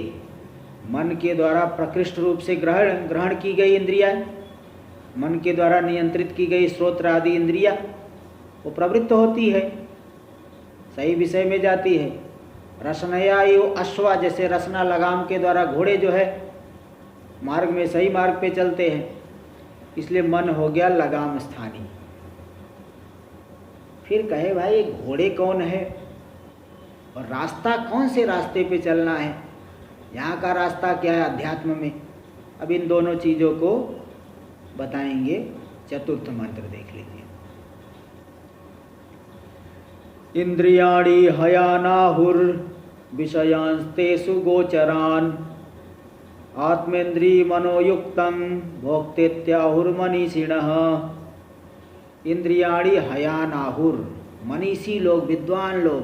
मन के द्वारा प्रकृष्ट रूप से ग्रहण की गई इंद्रिया, मन के द्वारा नियंत्रित की गई श्रोत्र आदि इंद्रिया वो प्रवृत्त होती है, सही विषय में जाती है। रसनया यो अश्वा, जैसे रसना लगाम के द्वारा घोड़े जो है मार्ग में सही मार्ग पे चलते हैं, इसलिए मन हो गया लगाम स्थानी। फिर कहे भाई घोड़े कौन है और रास्ता कौन से रास्ते पे चलना है, यहाँ का रास्ता क्या है अध्यात्म में? अब इन दोनों चीज़ों को बताएंगे। चतुर्थ मंत्र देख लीजिए। इंद्रियाणि हयानाहुर विषयांस्तेषु गोचरान् आत्मेन्द्रिय मनोयुक्तं भोक्तेत्याहुर्मनीषिणः। इंद्रियाणि हयानाहुर, मनीषी लोग, विद्वान लोग,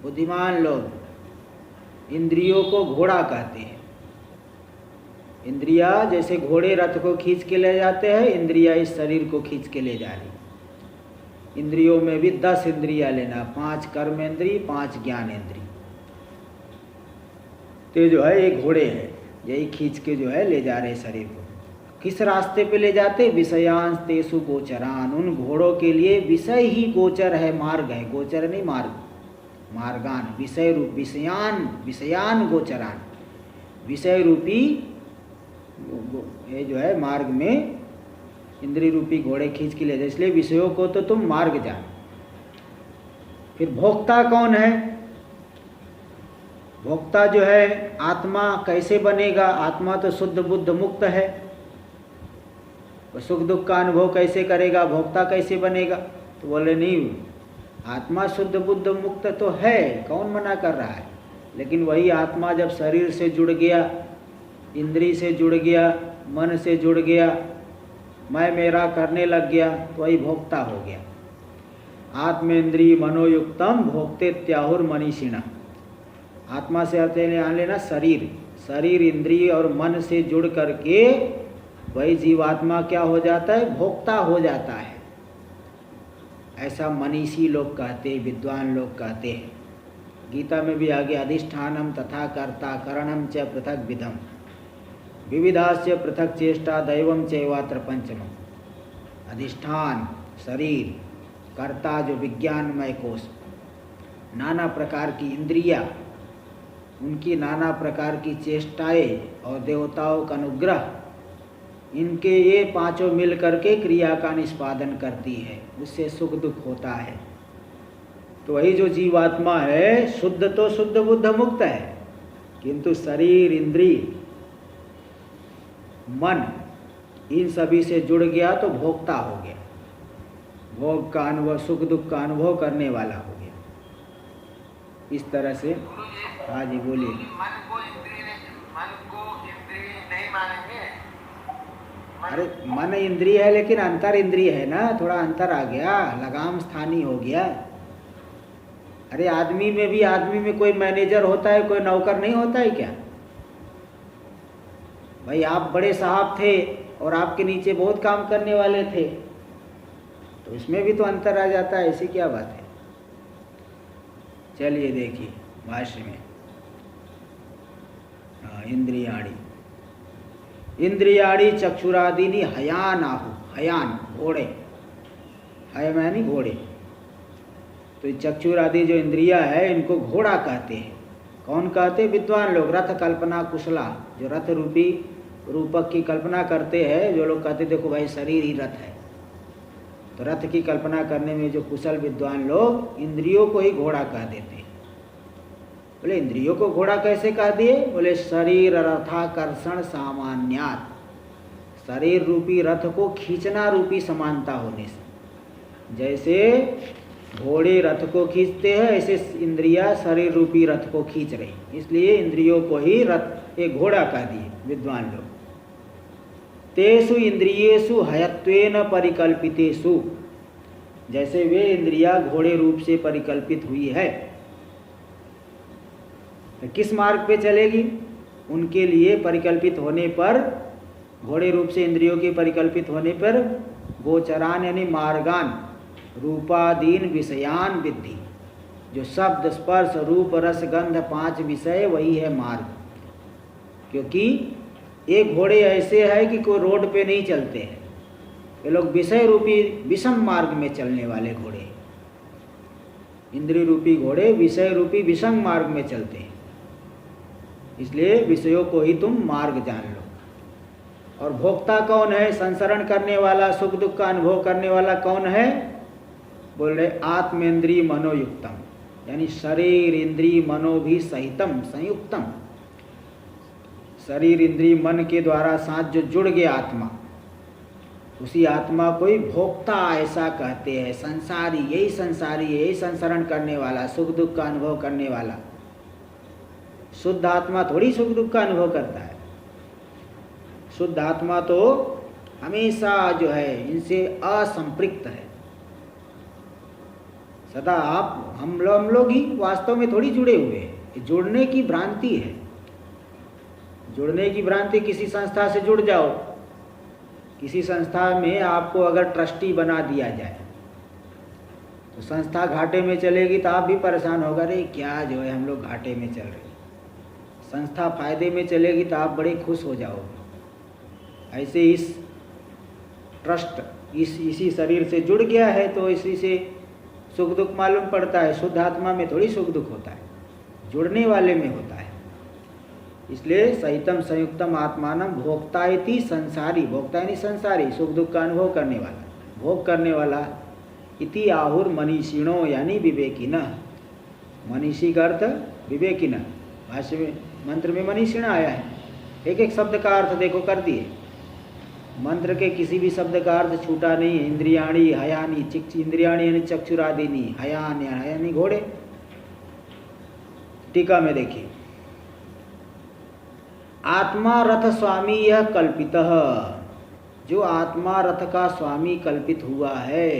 बुद्धिमान लोग इंद्रियों को घोड़ा कहते हैं। इंद्रिया जैसे घोड़े रथ को खींच के ले जाते हैं, इंद्रिया इस शरीर को खींच के ले जा रही। इंद्रियों में भी 10 इंद्रिया लेना, 5 कर्म इंद्रिय, 5 ज्ञान इंद्रिय। तो जो है ये घोड़े हैं, यही खींच के जो है ले जा रहे शरीर को। किस रास्ते पे ले जाते? विषयांश तेसु गोचरान, उन घोड़ों के लिए विषय ही गोचर है, मार्ग है, गोचर नहीं मार्ग, मार्गान, विषय रूप, विषयान गोचरान, विषय रूपी ये जो है मार्ग में इंद्रिय रूपी घोड़े खींच के ले जाए, इसलिए विषयों को तो तुम मार्ग जान। फिर भोक्ता कौन है? भोक्ता जो है आत्मा कैसे बनेगा? आत्मा तो शुद्ध बुद्ध मुक्त है, तो सुख दुख का अनुभव कैसे करेगा? भोक्ता कैसे बनेगा? तो बोले नहीं, आत्मा शुद्ध बुद्ध मुक्त तो है, कौन मना कर रहा है, लेकिन वही आत्मा जब शरीर से जुड़ गया, इंद्रिय से जुड़ गया, मन से जुड़ गया, मैं मेरा करने लग गया, तो वही भोक्ता हो गया। आत्मेन्द्रिय मनोयुक्तम भोक्तेत्याहुर मनीषिणः। आत्मा से अर्थ लेना शरीर, शरीर इंद्रिय और मन से जुड़ करके वही जीवात्मा क्या हो जाता है? भोक्ता हो जाता है। ऐसा मनीषी लोग कहते हैं, विद्वान लोग कहते हैं। गीता में भी आगे अधिष्ठानम तथा कर्ता करणम च पृथक विधम विविधास्य पृथक चेष्टा दैवम चैवात्र पंचमम। अधिष्ठान शरीर, कर्ता जो विज्ञानमय कोश, नाना प्रकार की इंद्रियां, उनकी नाना प्रकार की चेष्टाएं और देवताओं का अनुग्रह, इनके ये पांचों मिल करके क्रिया का निष्पादन करती है, उससे सुख दुख होता है। तो वही जो जीवात्मा है शुद्ध तो शुद्ध बुद्ध मुक्त है, किंतु शरीर इंद्रिय मन इन सभी से जुड़ गया तो भोक्ता हो गया, भोग का अनुभव, सुख दुख का अनुभव करने वाला हो गया। इस तरह से। हाँ जी बोलिए। मन को इंद्रिय नहीं मानेंगे। अरे मन इंद्रिय है लेकिन अंतर इंद्रिय है ना, थोड़ा अंतर आ गया, लगाम स्थानीय हो गया। अरे आदमी में कोई मैनेजर होता है, कोई नौकर नहीं होता है क्या? भाई आप बड़े साहब थे और आपके नीचे बहुत काम करने वाले थे, तो इसमें भी तो अंतर आ जाता है, ऐसी क्या बात है? चलिए देखिए भाष्य में। इंद्रियाणि, इंद्रियाणि चक्षुरादीनि हयानाहु, हयान घोड़े, हय मानी घोड़े। तो चक्षुर आदि जो इंद्रिया है इनको घोड़ा कहते हैं। कौन कहते हैं? विद्वान लोग, रथ कल्पना कुशला, जो रथ रूपी रूपक की कल्पना करते हैं, जो लोग कहते देखो भाई शरीर ही रथ है, तो रथ की कल्पना करने में जो कुशल विद्वान लोग इंद्रियों को ही घोड़ा कह देते हैं। बोले इंद्रियों को घोड़ा कैसे कह दिए? बोले शरीर रथाकर्षण सामान्यात, शरीर रूपी रथ को खींचना रूपी समानता होने से। जैसे घोड़े रथ को खींचते हैं, ऐसे इंद्रियां शरीर रूपी रथ को खींच रही, इसलिए इंद्रियों को ही रथ एक घोड़ा कह दिए विद्वान लोग। तेषु इंद्रियेषु हयत्वेन परिकल्पितेषु, जैसे वे इंद्रियां घोड़े रूप से परिकल्पित हुई है, तो किस मार्ग पे चलेगी? उनके लिए परिकल्पित होने पर, घोड़े रूप से इंद्रियों के परिकल्पित होने पर, गोचरान यानी मार्गान रूपादीन विषयान विद्धि, जो शब्द स्पर्श रूप रस गंध 5 विषय वही है मार्ग। क्योंकि एक घोड़े ऐसे है कि कोई रोड पे नहीं चलते हैं, ये लोग विषय रूपी विषम मार्ग में चलने वाले घोड़े, इंद्रिय रूपी घोड़े विषय रूपी विषम मार्ग में चलते हैं, इसलिए विषयों को ही तुम मार्ग जान लो। और भोक्ता कौन है? संसरण करने वाला, सुख दुख का अनुभव करने वाला कौन है? बोल रहे आत्मेंद्रिय मनोयुक्तम, यानी शरीर इंद्रिय मनो भी सहितम संयुक्तम, शरीर इंद्रिय मन के द्वारा साथ जो जुड़ गया आत्मा, उसी आत्मा को ही भोक्ता ऐसा कहते हैं। संसारी, यही संसारी है, यही संसरण करने वाला, सुख दुख का अनुभव करने वाला। शुद्ध आत्मा थोड़ी सुख दुख का अनुभव करता है, शुद्ध आत्मा तो हमेशा जो है इनसे असंपृक्त है, सदा आप हम लोग ही वास्तव में थोड़ी जुड़े हुए हैं। जुड़ने की भ्रांति है, जुड़ने की भ्रांति। किसी संस्था से जुड़ जाओ, किसी संस्था में आपको अगर ट्रस्टी बना दिया जाए तो संस्था घाटे में चलेगी तो आप भी परेशान होगा, रे क्या जो है हम लोग घाटे में चल रहे। संस्था फायदे में चलेगी तो आप बड़े खुश हो जाओगे। ऐसे इस ट्रस्ट इसी शरीर से जुड़ गया है तो इसी से सुख दुख मालूम पड़ता है। शुद्ध आत्मा में थोड़ी सुख दुख होता है, जुड़ने वाले में होता है। इसलिए सहितम संयुक्तम आत्मानम भोक्ता इति संसारी, भोक्ता यानी संसारी, सुख दुख का अनुभव करने वाला, भोग करने वाला। इति आहुर मनीषिणो यानी विवेकिनः, मनीषी का अर्थ विवेकिनः। भाष्य में मंत्र में मनीषिण आया है, एक एक शब्द का अर्थ देखो कर दिए। मंत्र के किसी भी शब्द का अर्थ छूटा नहीं है। इंद्रियाणी हयानी, इंद्रियाणी यानी चक्षुरादिनी, हयान हयानी घोड़े। टीका में देखिए, आत्मा रथ स्वामी यह कल्पितः, जो आत्मा रथ का स्वामी कल्पित हुआ है,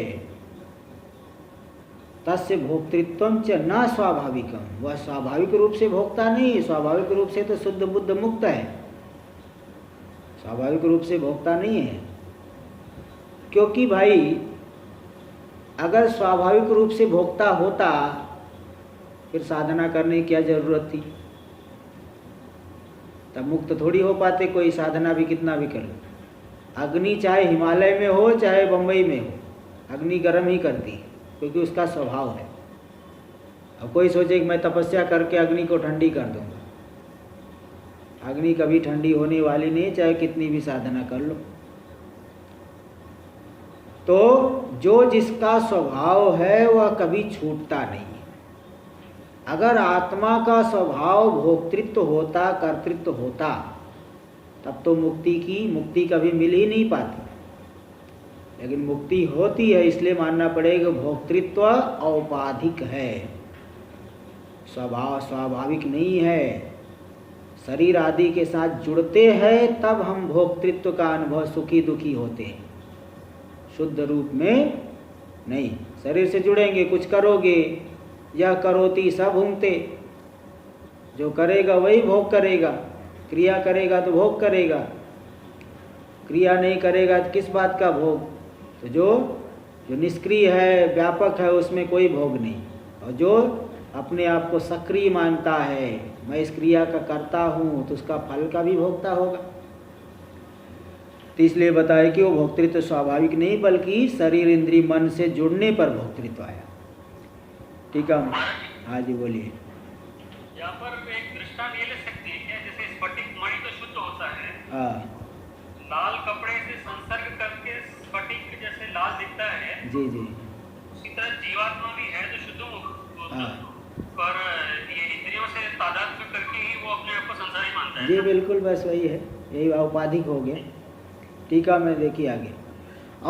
तस्य भोक्तृत्वम च न स्वाभाविकम, वह स्वाभाविक रूप से भोक्ता नहीं है। स्वाभाविक रूप से तो शुद्ध बुद्ध मुक्त है, स्वाभाविक रूप से भोक्ता नहीं है। क्योंकि भाई अगर स्वाभाविक रूप से भोक्ता होता फिर साधना करने की क्या जरूरत थी? तब मुक्त थोड़ी हो पाते, कोई साधना भी कितना भी कर लो। अग्नि चाहे हिमालय में हो चाहे बंबई में हो, अग्नि गर्म ही करती है, क्योंकि उसका स्वभाव है। अब कोई सोचे कि मैं तपस्या करके अग्नि को ठंडी कर दूंगा, अग्नि कभी ठंडी होने वाली नहीं, चाहे कितनी भी साधना कर लो। तो जो जिसका स्वभाव है वह कभी छूटता नहीं है। अगर आत्मा का स्वभाव भोक्तृत्व होता, कर्तृत्व होता, तब तो मुक्ति कभी मिल ही नहीं पाती। लेकिन मुक्ति होती है, इसलिए मानना पड़ेगा भोक्तृत्व औपाधिक है, स्वभाव स्वाभाविक नहीं है। शरीर आदि के साथ जुड़ते हैं तब हम भोक्तृत्व का अनुभव सुखी दुखी होते हैं, शुद्ध रूप में नहीं। शरीर से जुड़ेंगे, कुछ करोगे, यह करोति सब भूंगते, जो करेगा वही भोग करेगा। क्रिया करेगा तो भोग करेगा, क्रिया नहीं करेगा तो किस बात का भोग? तो जो निष्क्रिय है, व्यापक है, उसमें कोई भोग नहीं। और जो अपने आप को सक्रिय मानता है, मैं इस क्रिया का करता हूँ, तो उसका फल का भी भोगता होगा। तो इसलिए बताया कि वो भोक्तृत्व स्वाभाविक नहीं, बल्कि शरीर इंद्रिय मन से जुड़ने पर भोक्तृत्व आया। ठीक है, हाँ जी बोलिए। यहाँ पर एक दृष्टांत ये ले सकते हैं क्या? जैसे स्फटिक मणि तो शुद्ध होता है, हाँ लाल कपड़े से संसर्ग करके स्फटिक जैसे लाल दिखता है, जी जी, उसी तरह जीवात्मा भी है तो शुद्ध मुक्त, हाँ पर ये इंद्रियों से तादात्म्य करके ही वो अपने आप को संसारी मानता है। जी बिल्कुल, बस वही है, यही औपाधिक हो गया। टीका में देखिए आगे,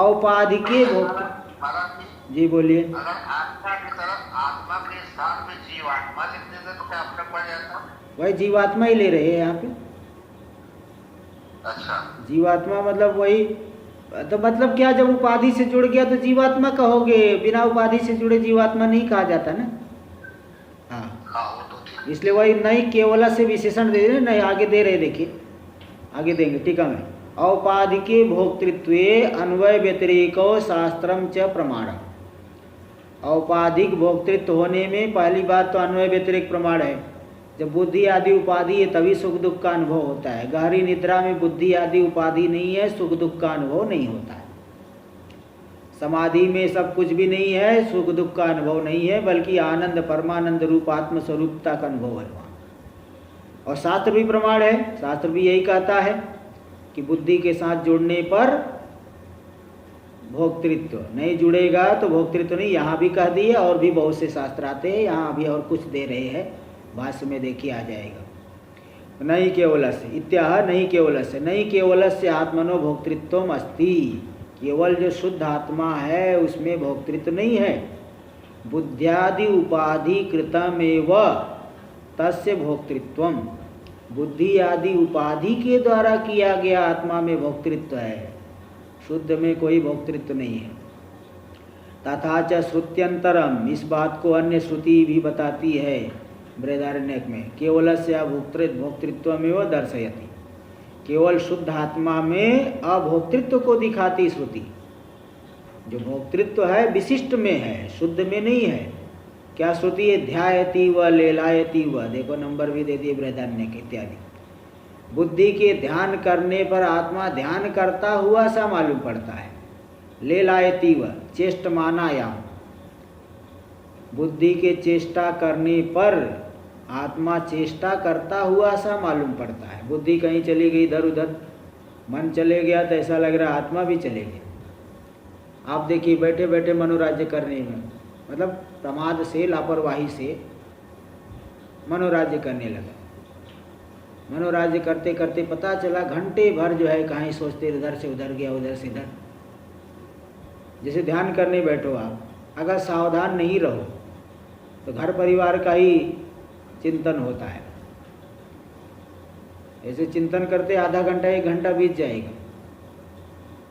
औपाधिके भोक्तृ महाराज जी, जी बोलिए। अगर आत्मा की तरफ आत्मा के स्थान में जीवात्मा लिख देते तो क्या फर्क पड़ जाता? वही जीवात्मा ही ले रहे हैं यहाँ पे। अच्छा, जीवात्मा मतलब वही, तो मतलब क्या, जब उपाधि से जुड़ गया तो जीवात्मा कहोगे, बिना उपाधि से जुड़े जीवात्मा नहीं कहा जाता ना। हाँ, हाँ वो तो ठीक। इसलिए वही नहीं केवल से विशेषण दे रहे, नहीं आगे दे रहे, देखिए आगे देंगे टीका में। औपाधिके भोक्तृत्वे अन्वय व्यतिरेको शास्त्रम च प्रमाणम। औपाधिक भोक्तृत्व होने में पहली बात तो अन्वय व्यतिरेक प्रमाण है। जब बुद्धि आदि उपाधि है तभी सुख दुख का अनुभव होता है। गहरी निद्रा में बुद्धि आदि उपाधि नहीं है, सुख दुख का अनुभव नहीं होता है। समाधि में सब कुछ भी नहीं है, सुख दुख का अनुभव नहीं है, बल्कि आनंद परमानंद रूप आत्म स्वरूपता का अनुभव है वहाँ। और शास्त्र भी प्रमाण है, शास्त्र भी यही कहता है कि बुद्धि के साथ जुड़ने पर भोक्तृत्व, नहीं जुड़ेगा तो भोक्तृत्व नहीं। यहाँ भी कह दिए, और भी बहुत से शास्त्र आते हैं, यहाँ भी और कुछ दे रहे हैं, भाष्य में देखिए आ जाएगा। नहीं केवलस्य इत्याह, नहीं केवलस्य, नहीं केवलस्य आत्मनो भोक्तृत्वम अस्ति। केवल जो शुद्ध आत्मा है उसमें भोक्तृत्व नहीं है। बुद्ध्यादि उपाधि कृतमेव तस्य भोक्तृत्वम। बुद्धि आदि उपाधि के द्वारा किया गया आत्मा में भोक्तृत्व है, शुद्ध में कोई भोक्तृत्व नहीं है। तथा च श्रुत्यंतरम, इस बात को अन्य श्रुति भी बताती है बृहदारण्यक में। केवलस्य भोक्तृत्वमेव दर्शयति, केवल शुद्ध आत्मा में अभोक्तृत्व को दिखाती श्रुति। जो भोक्तृत्व है विशिष्ट में है, शुद्ध में नहीं है। क्या श्रुति है? ध्यायति व लेलायति व, देखो नंबर भी दे दिए बृहदारण्यक इत्यादि। बुद्धि के ध्यान करने पर आत्मा ध्यान करता हुआ सा मालूम पड़ता है। लेलायति व चेष्टमानायाम, बुद्धि के चेष्टा करने पर आत्मा चेष्टा करता हुआ सा मालूम पड़ता है। बुद्धि कहीं चली गई इधर उधर, मन चले गया तो ऐसा लग रहा आत्मा भी चले गया। आप देखिए बैठे बैठे मनोराज्य करने में, मतलब प्रमाद से, लापरवाही से मनोराज्य करने लगा। मनोराज्य करते करते पता चला घंटे भर जो है कहीं सोचते, इधर से उधर गया, उधर से इधर। जैसे ध्यान करने बैठो आप, अगर सावधान नहीं रहो तो घर परिवार का ही चिंतन होता है। ऐसे चिंतन करते आधा घंटा एक घंटा बीत जाएगा,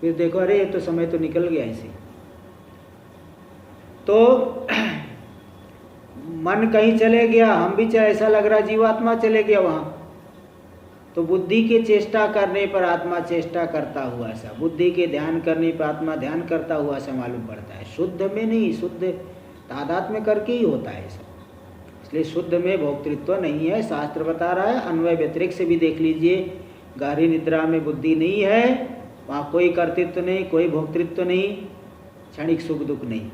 फिर देखो अरे ये तो समय तो निकल गया ऐसे। तो मन कहीं चले गया, हम भी चाहे, ऐसा लग रहा जीवात्मा चले गया वहाँ। तो बुद्धि के चेष्टा करने पर आत्मा चेष्टा करता हुआ सा, बुद्धि के ध्यान करने पर आत्मा ध्यान करता हुआ सा मालूम पड़ता है। शुद्ध में नहीं, शुद्ध तादात्म्य करके ही होता है सब। इसलिए शुद्ध में भोक्तृत्व नहीं है, शास्त्र बता रहा है। अन्वय व्यतिरेक से भी देख लीजिए, गहरी निद्रा में बुद्धि नहीं है, वहाँ कोई कर्तृत्व नहीं, कोई भोक्तृत्व नहीं, क्षणिक सुख दुख नहीं।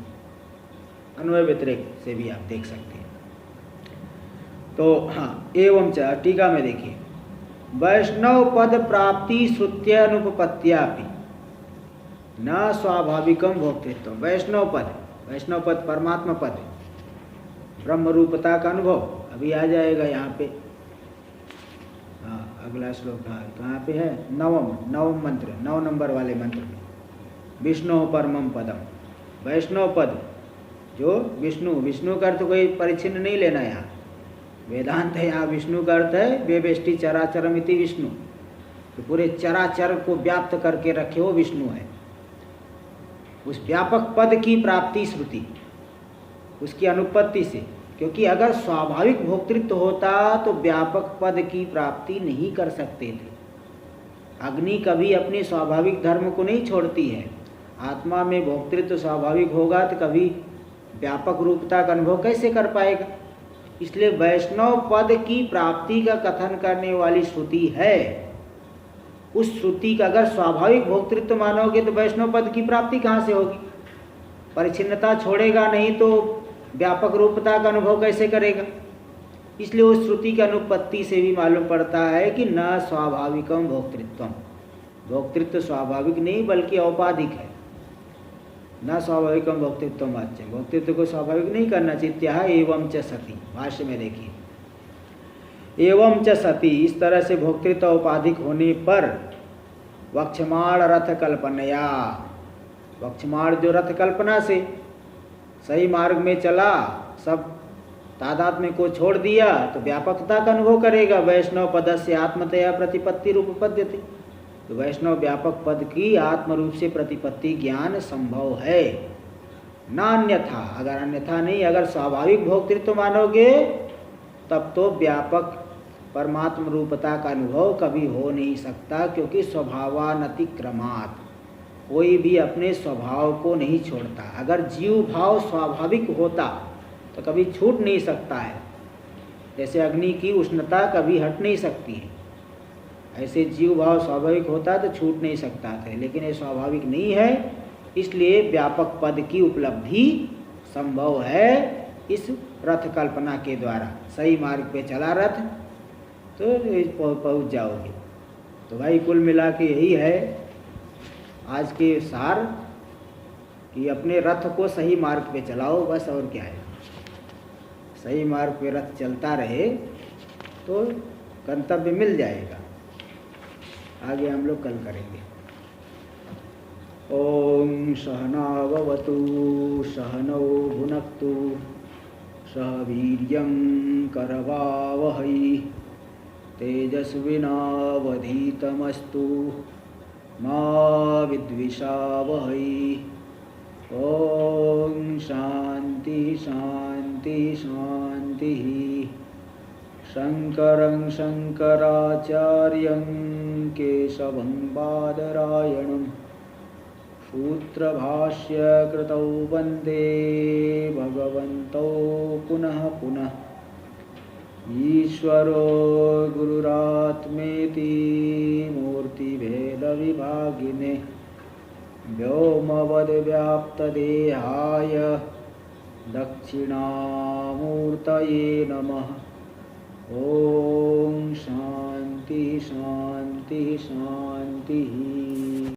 अन्वय व्यतिरेक से भी आप देख सकते हैं। तो हाँ, एवं च टीका में देखिए, वैष्णव पद प्राप्ति श्रुत्यनुपपत्यापि न स्वाभाविकम भोक्तृत्व। वैष्णव पद, वैष्णव पद परमात्मा पद, ब्रह्म रूपता का अनुभव अभी आ जाएगा यहाँ पे। हाँ अगला श्लोक, हाँ कहाँ पे है? नवम मंत्र, 9 नंबर वाले मंत्र में, विष्णु परमम पदम। वैष्णव पद जो विष्णु, विष्णु का अर्थ कोई परिच्छिन्न नहीं लेना यहाँ, वेदांत है यहाँ। विष्णु का अर्थ है व्यष्टि चराचरमिति विष्णु, तो पूरे चराचर को व्याप्त करके रखे वो विष्णु है। उस व्यापक पद की प्राप्ति श्रुति, उसकी अनुपत्ति से, क्योंकि अगर स्वाभाविक भोक्तृत्व होता तो व्यापक पद की प्राप्ति नहीं कर सकते थे। अग्नि कभी अपने स्वाभाविक धर्म को नहीं छोड़ती है। आत्मा में भोक्तृत्व स्वाभाविक होगा तो कभी व्यापक रूपता का अनुभव कैसे कर पाएगा? इसलिए वैष्णव पद की प्राप्ति का कथन करने वाली श्रुति है। उस श्रुति का अगर स्वाभाविक भोक्तृत्व मानोगे तो वैष्णव पद की प्राप्ति कहाँ से होगी? परिच्छिन्नता छोड़ेगा नहीं तो व्यापक रूपता का अनुभव कैसे करेगा? इसलिए उस श्रुति की अनुपत्ति से भी मालूम पड़ता है कि न स्वाभाविकम भोक्तृत्वम, भोक्तृत्व स्वाभाविक नहीं बल्कि औपाधिक है। न स्वाभाविकम भोक्तृत्वम वाच्यम, भोक्तृत्व को स्वाभाविक नहीं करना चाहिए। एवं च सती, भाष्य में देखिए, एवं च सती, इस तरह से भोक्तृत्व औपाधिक होने पर वक्षमाण रथ कल्पनया, पक्षमार्ग जो रथ कल्पना से सही मार्ग में चला, सब तादात्म्य को छोड़ दिया तो व्यापकता का अनुभव करेगा। वैष्णव पदस्य आत्मतया प्रतिपत्ति रूप पद्यते, तो वैष्णव व्यापक पद की आत्म रूप से प्रतिपत्ति ज्ञान संभव है। ना अन्यथा, अगर अन्यथा नहीं, अगर स्वाभाविक भोक्तृत्व मानोगे तब तो व्यापक परमात्म रूपता का अनुभव कभी हो नहीं सकता, क्योंकि स्वभावानतिक्रमात्, कोई भी अपने स्वभाव को नहीं छोड़ता। अगर जीव भाव स्वाभाविक होता तो कभी छूट नहीं सकता है। जैसे अग्नि की उष्णता कभी हट नहीं सकती है, ऐसे जीव भाव स्वाभाविक होता तो छूट नहीं सकता था, लेकिन ये स्वाभाविक नहीं है, इसलिए व्यापक पद की उपलब्धि संभव है इस रथ कल्पना के द्वारा। सही मार्ग पे चला रथ तो पहुंच जाओगे। तो भाई कुल मिला के यही है आज के सार, कि अपने रथ को सही मार्ग पे चलाओ, बस और क्या है। सही मार्ग पे रथ चलता रहे तो गंतव्य मिल जाएगा। आगे हम लोग कल करेंगे। ओम सहनाववतु सहनौ भुनक्तु सह वीर्यं करवावहै तेजस्विनावधीतमस्तु मा विद्विषावहै। ओम शांति शांति शांति। शंकरं शंकराचार्यं केशवं बादरायणं सूत्रभाष्यकृतौ वन्दे भगवन्तौ पुनः पुनः। ईश्वरो गुरुरात्मेति मूर्तिभेदविभागिने व्योमवद्व्याप्तदेहाय दक्षिणामूर्तये नमः। ओम शांति शांति शांति।